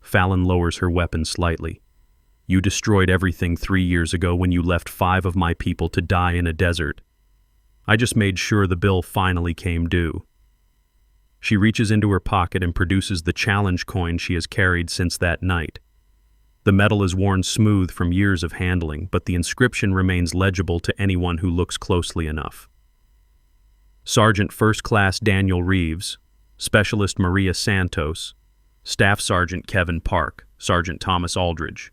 Fallon lowers her weapon slightly. You destroyed everything 3 years ago when you left 5 of my people to die in a desert. I just made sure the bill finally came due. She reaches into her pocket and produces the challenge coin she has carried since that night. The metal is worn smooth from years of handling, but the inscription remains legible to anyone who looks closely enough. Sergeant First Class Daniel Reeves, Specialist Maria Santos, Staff Sergeant Kevin Park, Sergeant Thomas Aldridge,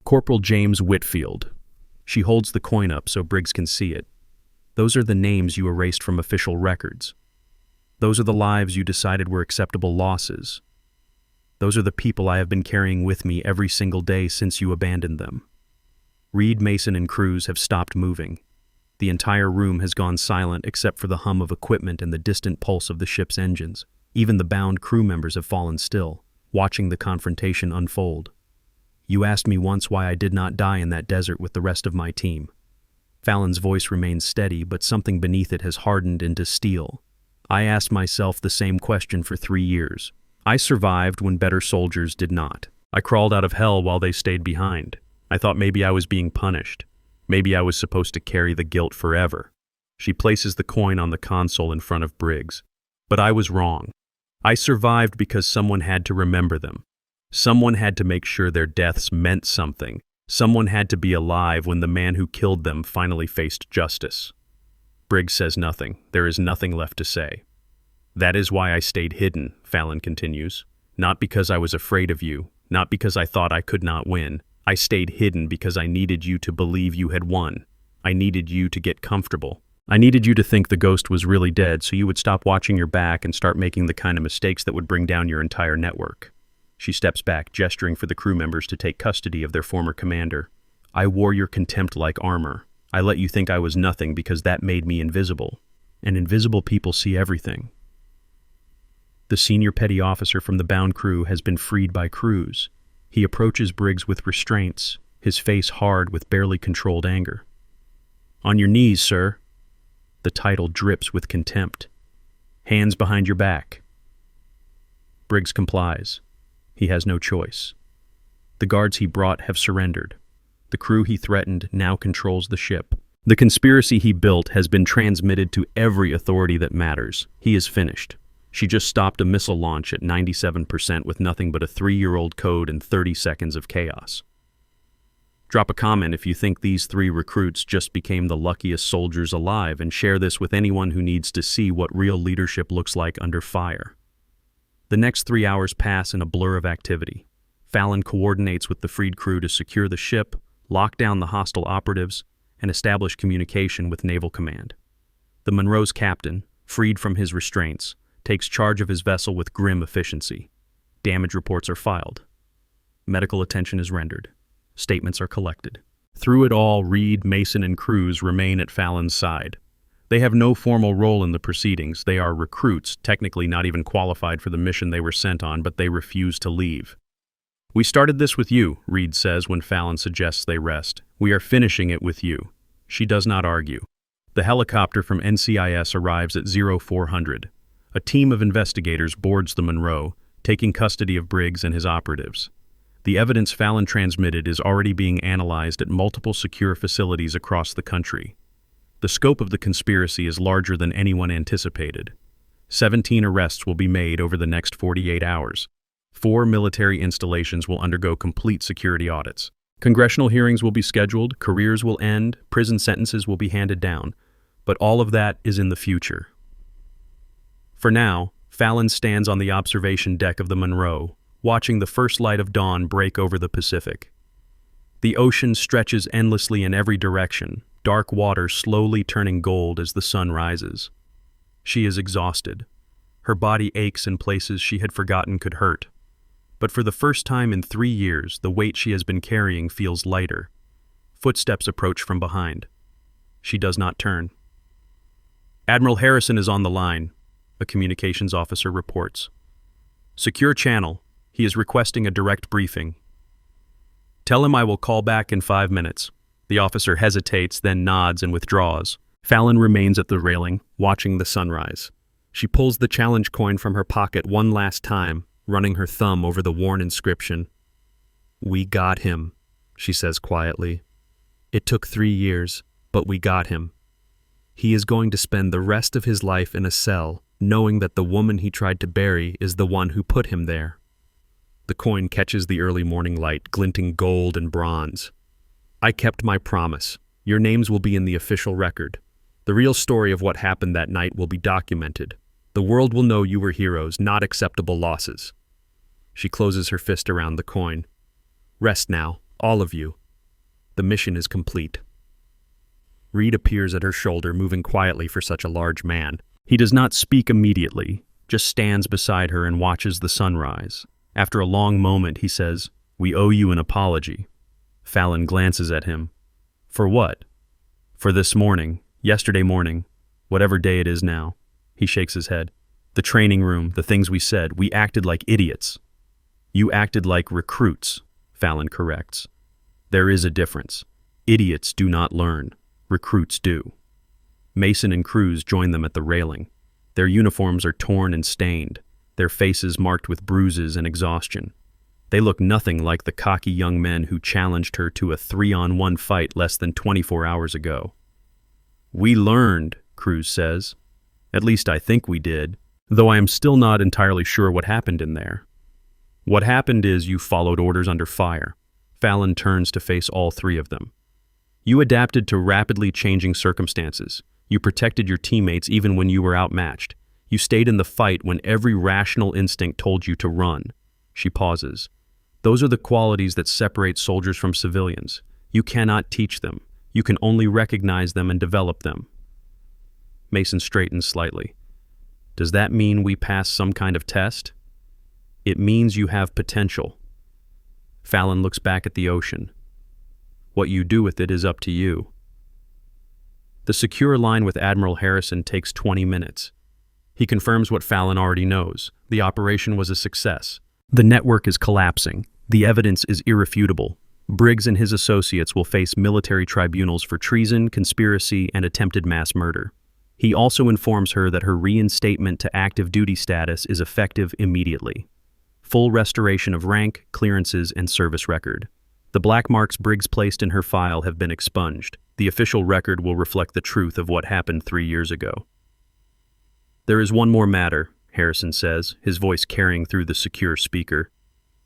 Corporal James Whitfield. She holds the coin up so Briggs can see it. Those are the names you erased from official records. Those are the lives you decided were acceptable losses. Those are the people I have been carrying with me every single day since you abandoned them. Reed, Mason, and Cruz have stopped moving. The entire room has gone silent except for the hum of equipment and the distant pulse of the ship's engines. Even the bound crew members have fallen still, watching the confrontation unfold. You asked me once why I did not die in that desert with the rest of my team. Fallon's voice remains steady, but something beneath it has hardened into steel. I asked myself the same question for 3 years. I survived when better soldiers did not. I crawled out of hell while they stayed behind. I thought maybe I was being punished. Maybe I was supposed to carry the guilt forever. She places the coin on the console in front of Briggs. But I was wrong. I survived because someone had to remember them. Someone had to make sure their deaths meant something. Someone had to be alive when the man who killed them finally faced justice. Briggs says nothing. There is nothing left to say. That is why I stayed hidden, Fallon continues. Not because I was afraid of you, not because I thought I could not win. I stayed hidden because I needed you to believe you had won. I needed you to get comfortable. I needed you to think the ghost was really dead so you would stop watching your back and start making the kind of mistakes that would bring down your entire network. She steps back, gesturing for the crew members to take custody of their former commander. I wore your contempt like armor. I let you think I was nothing because that made me invisible. And invisible people see everything. The senior petty officer from the bound crew has been freed by Cruz. He approaches Briggs with restraints, his face hard with barely controlled anger. On your knees, sir. The title drips with contempt. Hands behind your back. Briggs complies. He has no choice. The guards he brought have surrendered. The crew he threatened now controls the ship. The conspiracy he built has been transmitted to every authority that matters. He is finished. She just stopped a missile launch at 97% with nothing but a 3-year-old code and 30 seconds of chaos. Drop a comment if you think these 3 recruits just became the luckiest soldiers alive, and share this with anyone who needs to see what real leadership looks like under fire. The next 3 hours pass in a blur of activity. Fallon coordinates with the freed crew to secure the ship, lock down the hostile operatives, and establish communication with Naval Command. The Monroe's captain, freed from his restraints, takes charge of his vessel with grim efficiency. Damage reports are filed. Medical attention is rendered. Statements are collected. Through it all, Reed, Mason, and Cruz remain at Fallon's side. They have no formal role in the proceedings. They are recruits, technically not even qualified for the mission they were sent on, but they refuse to leave. We started this with you, Reed says when Fallon suggests they rest. We are finishing it with you. She does not argue. The helicopter from NCIS arrives at 0400. A team of investigators boards the Monroe, taking custody of Briggs and his operatives. The evidence Fallon transmitted is already being analyzed at multiple secure facilities across the country. The scope of the conspiracy is larger than anyone anticipated. 17 arrests will be made over the next 48 hours. 4 military installations will undergo complete security audits. Congressional hearings will be scheduled, careers will end, prison sentences will be handed down. But all of that is in the future. For now, Fallon stands on the observation deck of the Monroe, watching the first light of dawn break over the Pacific. The ocean stretches endlessly in every direction, dark water slowly turning gold as the sun rises. She is exhausted. Her body aches in places she had forgotten could hurt. But for the first time in 3 years, the weight she has been carrying feels lighter. Footsteps approach from behind. She does not turn. Admiral Harrison is on the line, a communications officer reports. Secure channel. He is requesting a direct briefing. Tell him I will call back in 5 minutes. The officer hesitates, then nods and withdraws. Fallon remains at the railing, watching the sunrise. She pulls the challenge coin from her pocket one last time, running her thumb over the worn inscription. We got him, she says quietly. It took 3 years, but we got him. He is going to spend the rest of his life in a cell, knowing that the woman he tried to bury is the one who put him there. The coin catches the early morning light, glinting gold and bronze. I kept my promise. Your names will be in the official record. The real story of what happened that night will be documented. The world will know you were heroes, not acceptable losses. She closes her fist around the coin. Rest now, all of you. The mission is complete. Reed appears at her shoulder, moving quietly for such a large man. He does not speak immediately, just stands beside her and watches the sunrise. After a long moment, he says, "We owe you an apology." Fallon glances at him. "For what?" "For this morning, yesterday morning, whatever day it is now." He shakes his head. "The training room, the things we said, we acted like idiots." "You acted like recruits," Fallon corrects. "There is a difference. Idiots do not learn. Recruits do." Mason and Cruz join them at the railing. Their uniforms are torn and stained, their faces marked with bruises and exhaustion. They look nothing like the cocky young men who challenged her to a 3-on-1 fight less than 24 hours ago. "We learned," Cruz says. "At least I think we did, though I am still not entirely sure what happened in there." "What happened is you followed orders under fire." Fallon turns to face all three of them. "You adapted to rapidly changing circumstances. You protected your teammates even when you were outmatched. You stayed in the fight when every rational instinct told you to run." She pauses. "Those are the qualities that separate soldiers from civilians. You cannot teach them. You can only recognize them and develop them." Mason straightens slightly. "Does that mean we pass some kind of test?" "It means you have potential." Fallon looks back at the ocean. "What you do with it is up to you." The secure line with Admiral Harrison takes 20 minutes. He confirms what Fallon already knows. The operation was a success. The network is collapsing. The evidence is irrefutable. Briggs and his associates will face military tribunals for treason, conspiracy, and attempted mass murder. He also informs her that her reinstatement to active duty status is effective immediately. Full restoration of rank, clearances, and service record. The black marks Briggs placed in her file have been expunged. The official record will reflect the truth of what happened 3 years ago. "There is one more matter," Harrison says, his voice carrying through the secure speaker.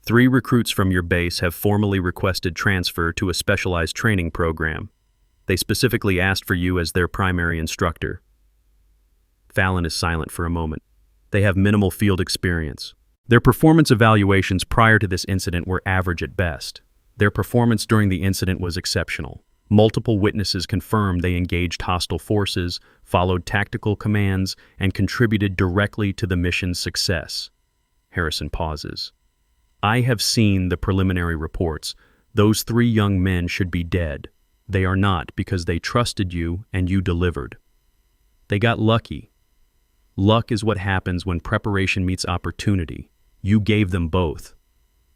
3 recruits from your base have formally requested transfer to a specialized training program. They specifically asked for you as their primary instructor. Fallon is silent for a moment. They have minimal field experience. Their performance evaluations prior to this incident were average at best. Their performance during the incident was exceptional. Multiple witnesses confirmed they engaged hostile forces, followed tactical commands, and contributed directly to the mission's success. Harrison pauses. "I have seen the preliminary reports. Those 3 young men should be dead. They are not because they trusted you and you delivered. They got lucky. Luck is what happens when preparation meets opportunity. You gave them both."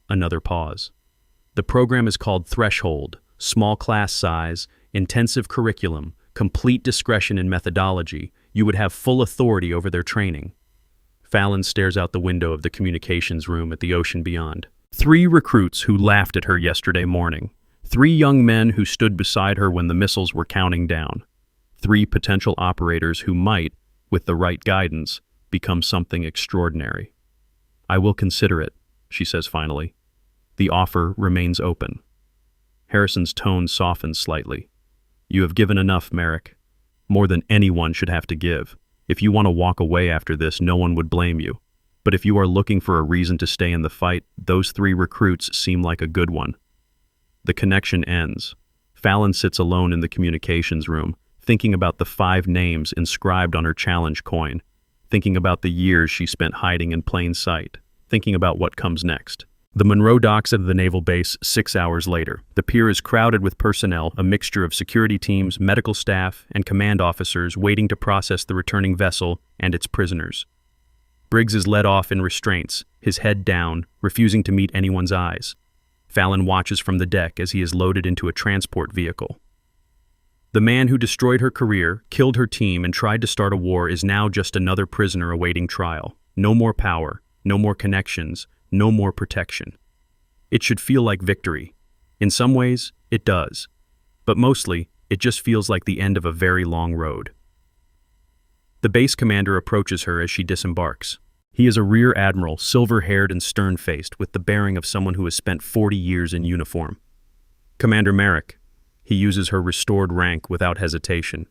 Another pause. "The program is called Threshold. Small class size, intensive curriculum, complete discretion in methodology. You would have full authority over their training." Fallon stares out the window of the communications room at the ocean beyond. 3 recruits who laughed at her yesterday morning. 3 young men who stood beside her when the missiles were counting down. 3 potential operators who might, with the right guidance, become something extraordinary. "I will consider it," she says finally. "The offer remains open." Harrison's tone softens slightly. "You have given enough, Merrick. More than anyone should have to give. If you want to walk away after this, no one would blame you. But if you are looking for a reason to stay in the fight, those 3 recruits seem like a good one." The connection ends. Fallon sits alone in the communications room, thinking about the 5 names inscribed on her challenge coin, thinking about the years she spent hiding in plain sight, thinking about what comes next. The Monroe docks at the naval base 6 hours later. The pier is crowded with personnel, a mixture of security teams, medical staff, and command officers waiting to process the returning vessel and its prisoners. Briggs is led off in restraints, his head down, refusing to meet anyone's eyes. Fallon watches from the deck as he is loaded into a transport vehicle. The man who destroyed her career, killed her team, and tried to start a war is now just another prisoner awaiting trial. No more power, no more connections, no more protection. It should feel like victory. In some ways, it does. But mostly, it just feels like the end of a very long road. The base commander approaches her as she disembarks. He is a rear admiral, silver-haired and stern-faced, with the bearing of someone who has spent 40 years in uniform. "Commander Merrick." He uses her restored rank without hesitation.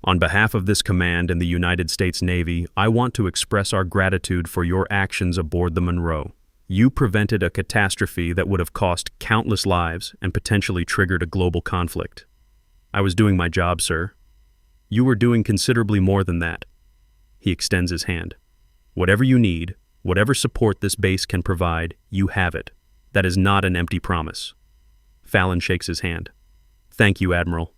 "On behalf of this command and the United States Navy, I want to express our gratitude for your actions aboard the Monroe. You prevented a catastrophe that would have cost countless lives and potentially triggered a global conflict." "I was doing my job, sir," You are doing considerably more than that. He extends his hand. Whatever you need, whatever support this base can provide, you have it. That is not an empty promise. Fallon shakes his hand. Thank you, Admiral.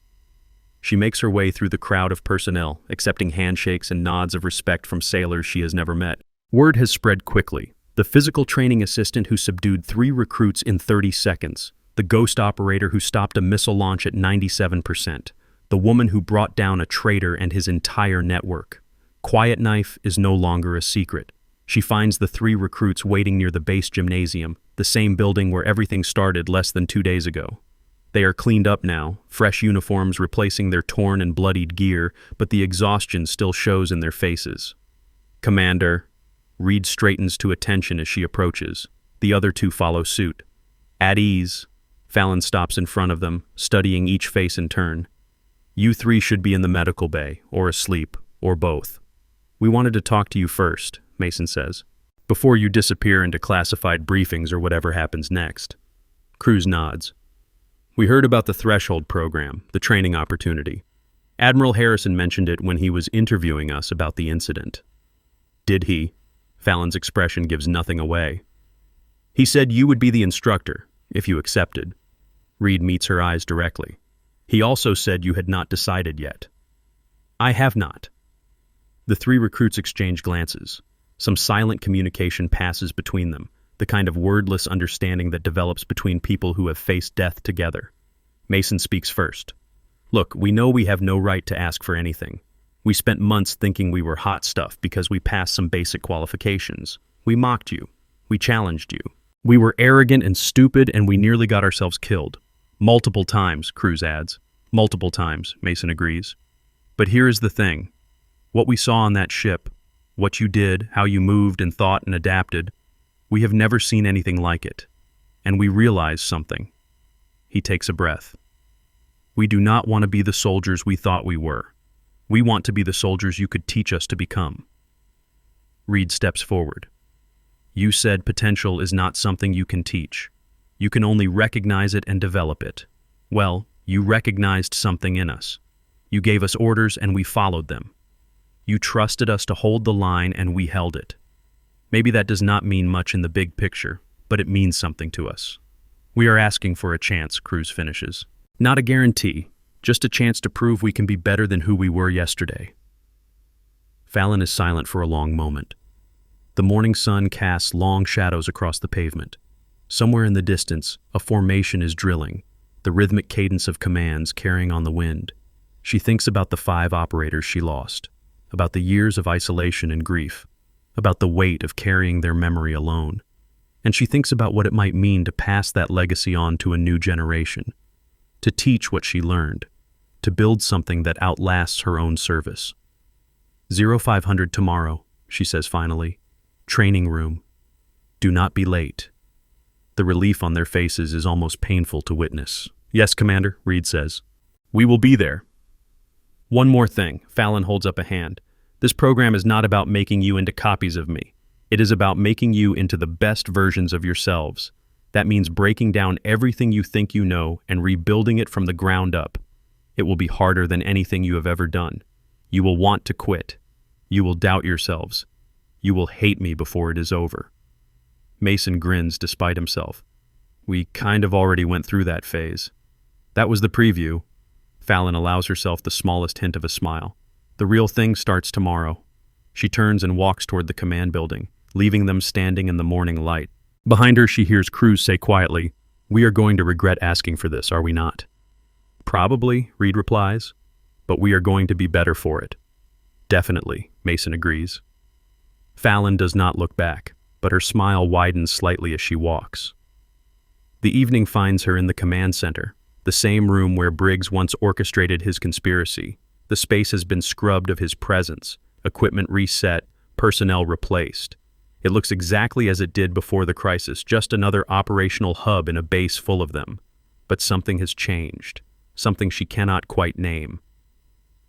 She makes her way through the crowd of personnel, accepting handshakes and nods of respect from sailors she has never met. Word has spread quickly. The physical training assistant who subdued 3 recruits in 30 seconds. The ghost operator who stopped a missile launch at 97%. The woman who brought down a traitor and his entire network. Quiet Knife is no longer a secret. She finds the 3 recruits waiting near the base gymnasium, the same building where everything started less than 2 days ago. They are cleaned up now, fresh uniforms replacing their torn and bloodied gear, but the exhaustion still shows in their faces. Commander. Reed straightens to attention as she approaches. The other 2 follow suit. At ease. Fallon stops in front of them, studying each face in turn. You 3 should be in the medical bay, or asleep, or both. We wanted to talk to you first, Mason says, before you disappear into classified briefings or whatever happens next. Cruz nods. We heard about the Threshold program, the training opportunity. Admiral Harrison mentioned it when he was interviewing us about the incident. Did he? Fallon's expression gives nothing away. He said you would be the instructor, if you accepted. Reed meets her eyes directly. He also said you had not decided yet. I have not. The 3 recruits exchange glances. Some silent communication passes between them, the kind of wordless understanding that develops between people who have faced death together. Mason speaks first. Look, we know we have no right to ask for anything. We spent months thinking we were hot stuff because we passed some basic qualifications. We mocked you. We challenged you. We were arrogant and stupid, and we nearly got ourselves killed. Multiple times, Cruz adds. Multiple times, Mason agrees. But here is the thing. What we saw on that ship, what you did, how you moved and thought and adapted, we have never seen anything like it. And we realize something. He takes a breath. We do not want to be the soldiers we thought we were. We want to be the soldiers you could teach us to become. Reed steps forward. You said potential is not something you can teach. You can only recognize it and develop it. Well, you recognized something in us. You gave us orders and we followed them. You trusted us to hold the line and we held it. Maybe that does not mean much in the big picture, but it means something to us. We are asking for a chance, Cruz finishes. Not a guarantee, just a chance to prove we can be better than who we were yesterday. Fallon is silent for a long moment. The morning sun casts long shadows across the pavement. Somewhere in the distance, a formation is drilling, the rhythmic cadence of commands carrying on the wind. She thinks about the 5 operators she lost, about the years of isolation and grief, about the weight of carrying their memory alone. And she thinks about what it might mean to pass that legacy on to a new generation, to teach what she learned, to build something that outlasts her own service. 0500 tomorrow, she says finally. Training room. Do not be late. The relief on their faces is almost painful to witness. Yes, Commander, Reed says. We will be there. One more thing, Fallon holds up a hand. This program is not about making you into copies of me. It is about making you into the best versions of yourselves. That means breaking down everything you think you know and rebuilding it from the ground up. It will be harder than anything you have ever done. You will want to quit. You will doubt yourselves. You will hate me before it is over. Mason grins despite himself. We kind of already went through that phase. That was the preview. Fallon allows herself the smallest hint of a smile. The real thing starts tomorrow. She turns and walks toward the command building, leaving them standing in the morning light. Behind her, she hears Cruz say quietly, "We are going to regret asking for this, are we not?" "Probably," Reed replies, "but we are going to be better for it." "Definitely," Mason agrees. Fallon does not look back, but her smile widens slightly as she walks. The evening finds her in the command center, the same room where Briggs once orchestrated his conspiracy. The space has been scrubbed of his presence, equipment reset, personnel replaced. It looks exactly as it did before the crisis, just another operational hub in a base full of them. But something has changed, something she cannot quite name.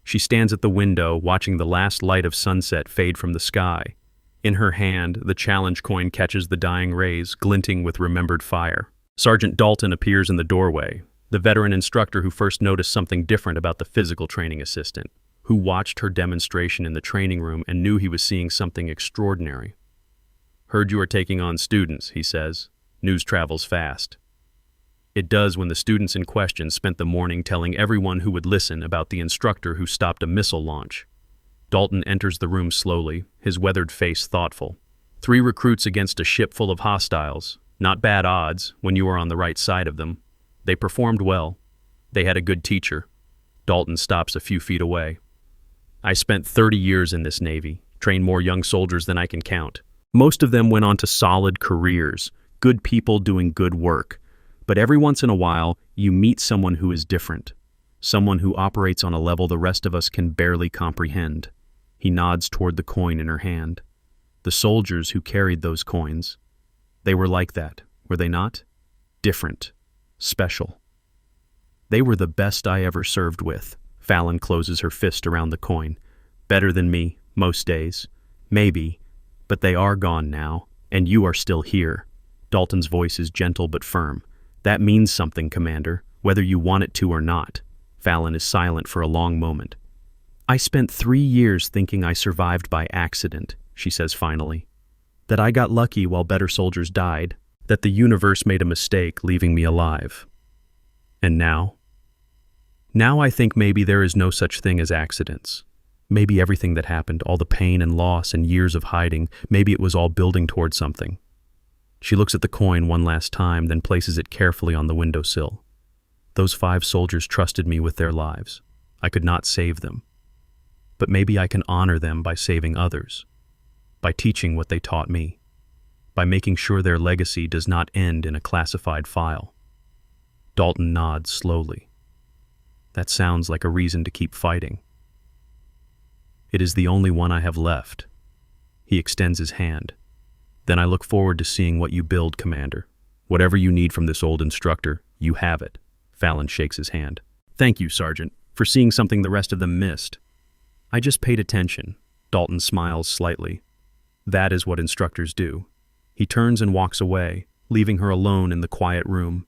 She stands at the window, watching the last light of sunset fade from the sky. In her hand, the challenge coin catches the dying rays, glinting with remembered fire. Sergeant Dalton appears in the doorway, the veteran instructor who first noticed something different about the physical training assistant, who watched her demonstration in the training room and knew he was seeing something extraordinary. "Heard you are taking on students," he says. "News travels fast." It does when the students in question spent the morning telling everyone who would listen about the instructor who stopped a missile launch. Dalton enters the room slowly, his weathered face thoughtful. 3 recruits against a ship full of hostiles. Not bad odds when you are on the right side of them. They performed well. They had a good teacher. Dalton stops a few feet away. "I spent 30 years in this Navy, trained more young soldiers than I can count. Most of them went on to solid careers, good people doing good work. But every once in a while, you meet someone who is different. Someone who operates on a level the rest of us can barely comprehend." He nods toward the coin in her hand. The soldiers who carried those coins. They were like that, were they not? Different. Special. "They were the best I ever served with." Fallon closes her fist around the coin. "Better than me, most days. Maybe. But they are gone now, and you are still here." Dalton's voice is gentle but firm. "That means something, Commander, whether you want it to or not." Fallon is silent for a long moment. "I spent 3 years thinking I survived by accident," she says finally. "That I got lucky while better soldiers died. That the universe made a mistake leaving me alive. And now? Now I think maybe there is no such thing as accidents. Maybe everything that happened, all the pain and loss and years of hiding, maybe it was all building toward something." She looks at the coin one last time, then places it carefully on the windowsill. "Those 5 soldiers trusted me with their lives. I could not save them. But maybe I can honor them by saving others, by teaching what they taught me, by making sure their legacy does not end in a classified file." Dalton nods slowly. "That sounds like a reason to keep fighting." "It is the only one I have left." He extends his hand. "Then I look forward to seeing what you build, Commander. Whatever you need from this old instructor, you have it." Fallon shakes his hand. "Thank you, Sergeant, for seeing something the rest of them missed." "I just paid attention." Dalton smiles slightly. That is what instructors do. He turns and walks away, leaving her alone in the quiet room.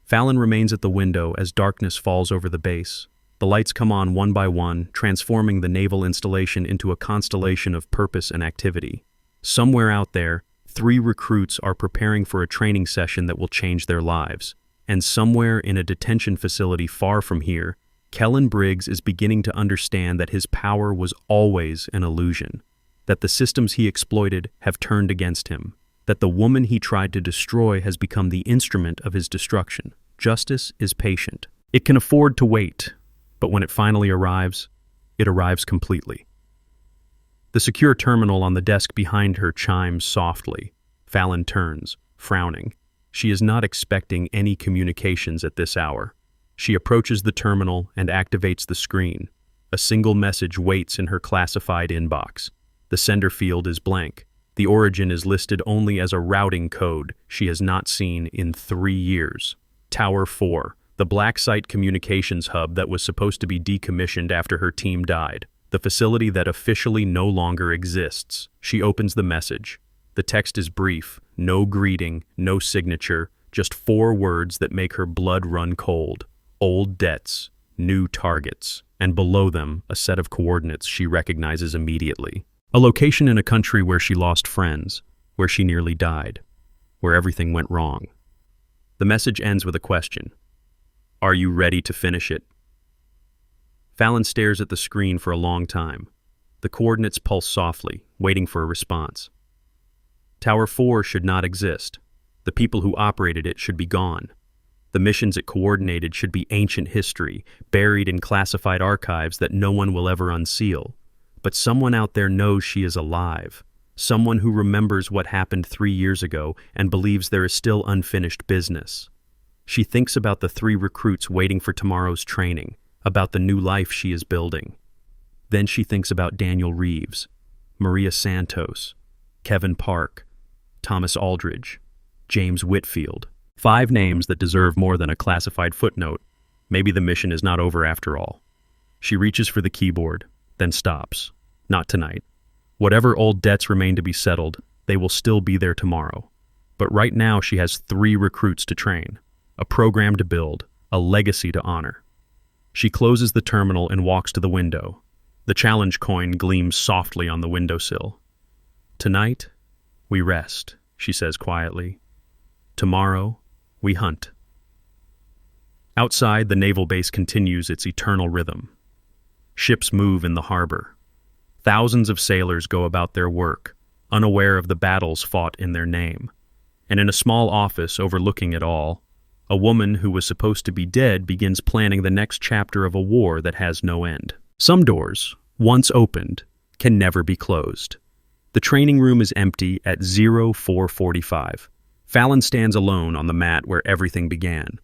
Fallon remains at the window as darkness falls over the base. The lights come on one by one, transforming the naval installation into a constellation of purpose and activity. Somewhere out there, 3 recruits are preparing for a training session that will change their lives. And somewhere in a detention facility far from here, Kellen Briggs is beginning to understand that his power was always an illusion, that the systems he exploited have turned against him, that the woman he tried to destroy has become the instrument of his destruction. Justice is patient. It can afford to wait, but when it finally arrives, it arrives completely. The secure terminal on the desk behind her chimes softly. Fallon turns, frowning. She is not expecting any communications at this hour. She approaches the terminal and activates the screen. A single message waits in her classified inbox. The sender field is blank. The origin is listed only as a routing code she has not seen in 3 years. Tower 4, the black site communications hub that was supposed to be decommissioned after her team died. The facility that officially no longer exists. She opens the message. The text is brief, no greeting, no signature, just 4 words that make her blood run cold. Old debts, new targets, and below them, a set of coordinates she recognizes immediately. A location in a country where she lost friends, where she nearly died, where everything went wrong. The message ends with a question. Are you ready to finish it? Fallon stares at the screen for a long time. The coordinates pulse softly, waiting for a response. Tower 4 should not exist. The people who operated it should be gone. The missions it coordinated should be ancient history, buried in classified archives that no one will ever unseal. But someone out there knows she is alive. Someone who remembers what happened 3 years ago and believes there is still unfinished business. She thinks about the 3 recruits waiting for tomorrow's training, about the new life she is building. Then she thinks about Daniel Reeves, Maria Santos, Kevin Park, Thomas Aldridge, James Whitfield. 5 names that deserve more than a classified footnote. Maybe the mission is not over after all. She reaches for the keyboard, then stops. Not tonight. Whatever old debts remain to be settled, they will still be there tomorrow. But right now she has 3 recruits to train, a program to build, a legacy to honor. She closes the terminal and walks to the window. The challenge coin gleams softly on the windowsill. "Tonight, we rest," she says quietly. "Tomorrow, we hunt." Outside, the naval base continues its eternal rhythm. Ships move in the harbor. Thousands of sailors go about their work, unaware of the battles fought in their name. And in a small office overlooking it all, a woman who was supposed to be dead begins planning the next chapter of a war that has no end. Some doors, once opened, can never be closed. The training room is empty at 0445. Fallon stands alone on the mat where everything began.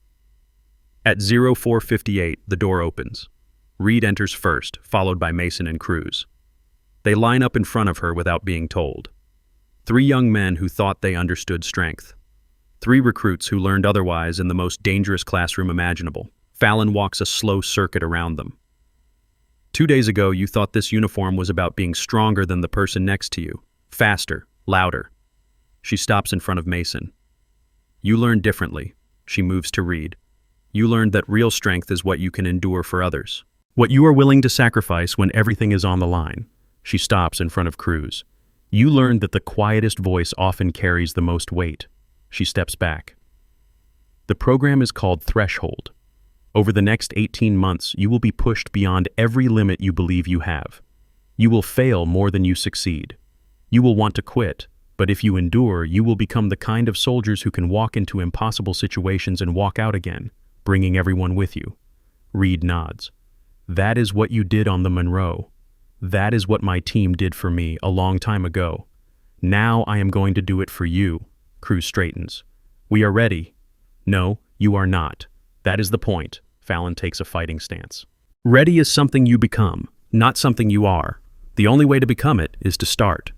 At 0458, the door opens. Reed enters first, followed by Mason and Cruz. They line up in front of her without being told. 3 young men who thought they understood strength. 3 recruits who learned otherwise in the most dangerous classroom imaginable. Fallon walks a slow circuit around them. 2 days ago, you thought this uniform was about being stronger than the person next to you. Faster, louder. She stops in front of Mason. You learned differently. She moves to Reed. You learned that real strength is what you can endure for others. What you are willing to sacrifice when everything is on the line. She stops in front of Cruz. You learned that the quietest voice often carries the most weight. She steps back. The program is called Threshold. Over the next 18 months, you will be pushed beyond every limit you believe you have. You will fail more than you succeed. You will want to quit, but if you endure, you will become the kind of soldiers who can walk into impossible situations and walk out again, bringing everyone with you. Reed nods. That is what you did on the Monroe. That is what my team did for me a long time ago. Now I am going to do it for you. Cruz straightens. We are ready. No, you are not. That is the point. Fallon takes a fighting stance. Ready is something you become, not something you are. The only way to become it is to start.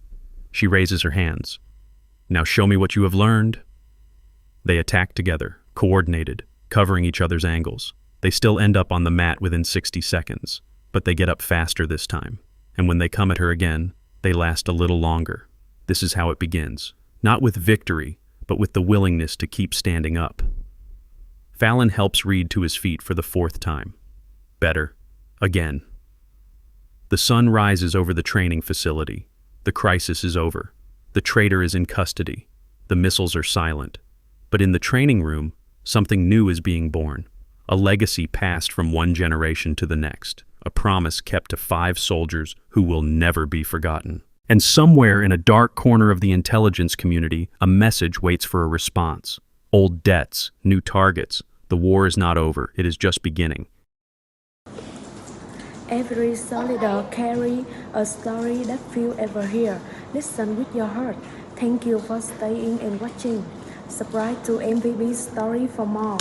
She raises her hands. Now show me what you have learned. They attack together, coordinated, covering each other's angles. They still end up on the mat within 60 seconds, but they get up faster this time. And when they come at her again, they last a little longer. This is how it begins. Not with victory, but with the willingness to keep standing up. Fallon helps Reed to his feet for the 4th time. Better. Again. The sun rises over the training facility. The crisis is over. The traitor is in custody. The missiles are silent. But in the training room, something new is being born. A legacy passed from one generation to the next. A promise kept to 5 soldiers who will never be forgotten. And somewhere in a dark corner of the intelligence community, a message waits for a response. Old debts, new targets. The war is not over. It is just beginning. Every soldier carries a story that few ever hear. Listen with your heart. Thank you for staying and watching. Subscribe to MVB Story for more.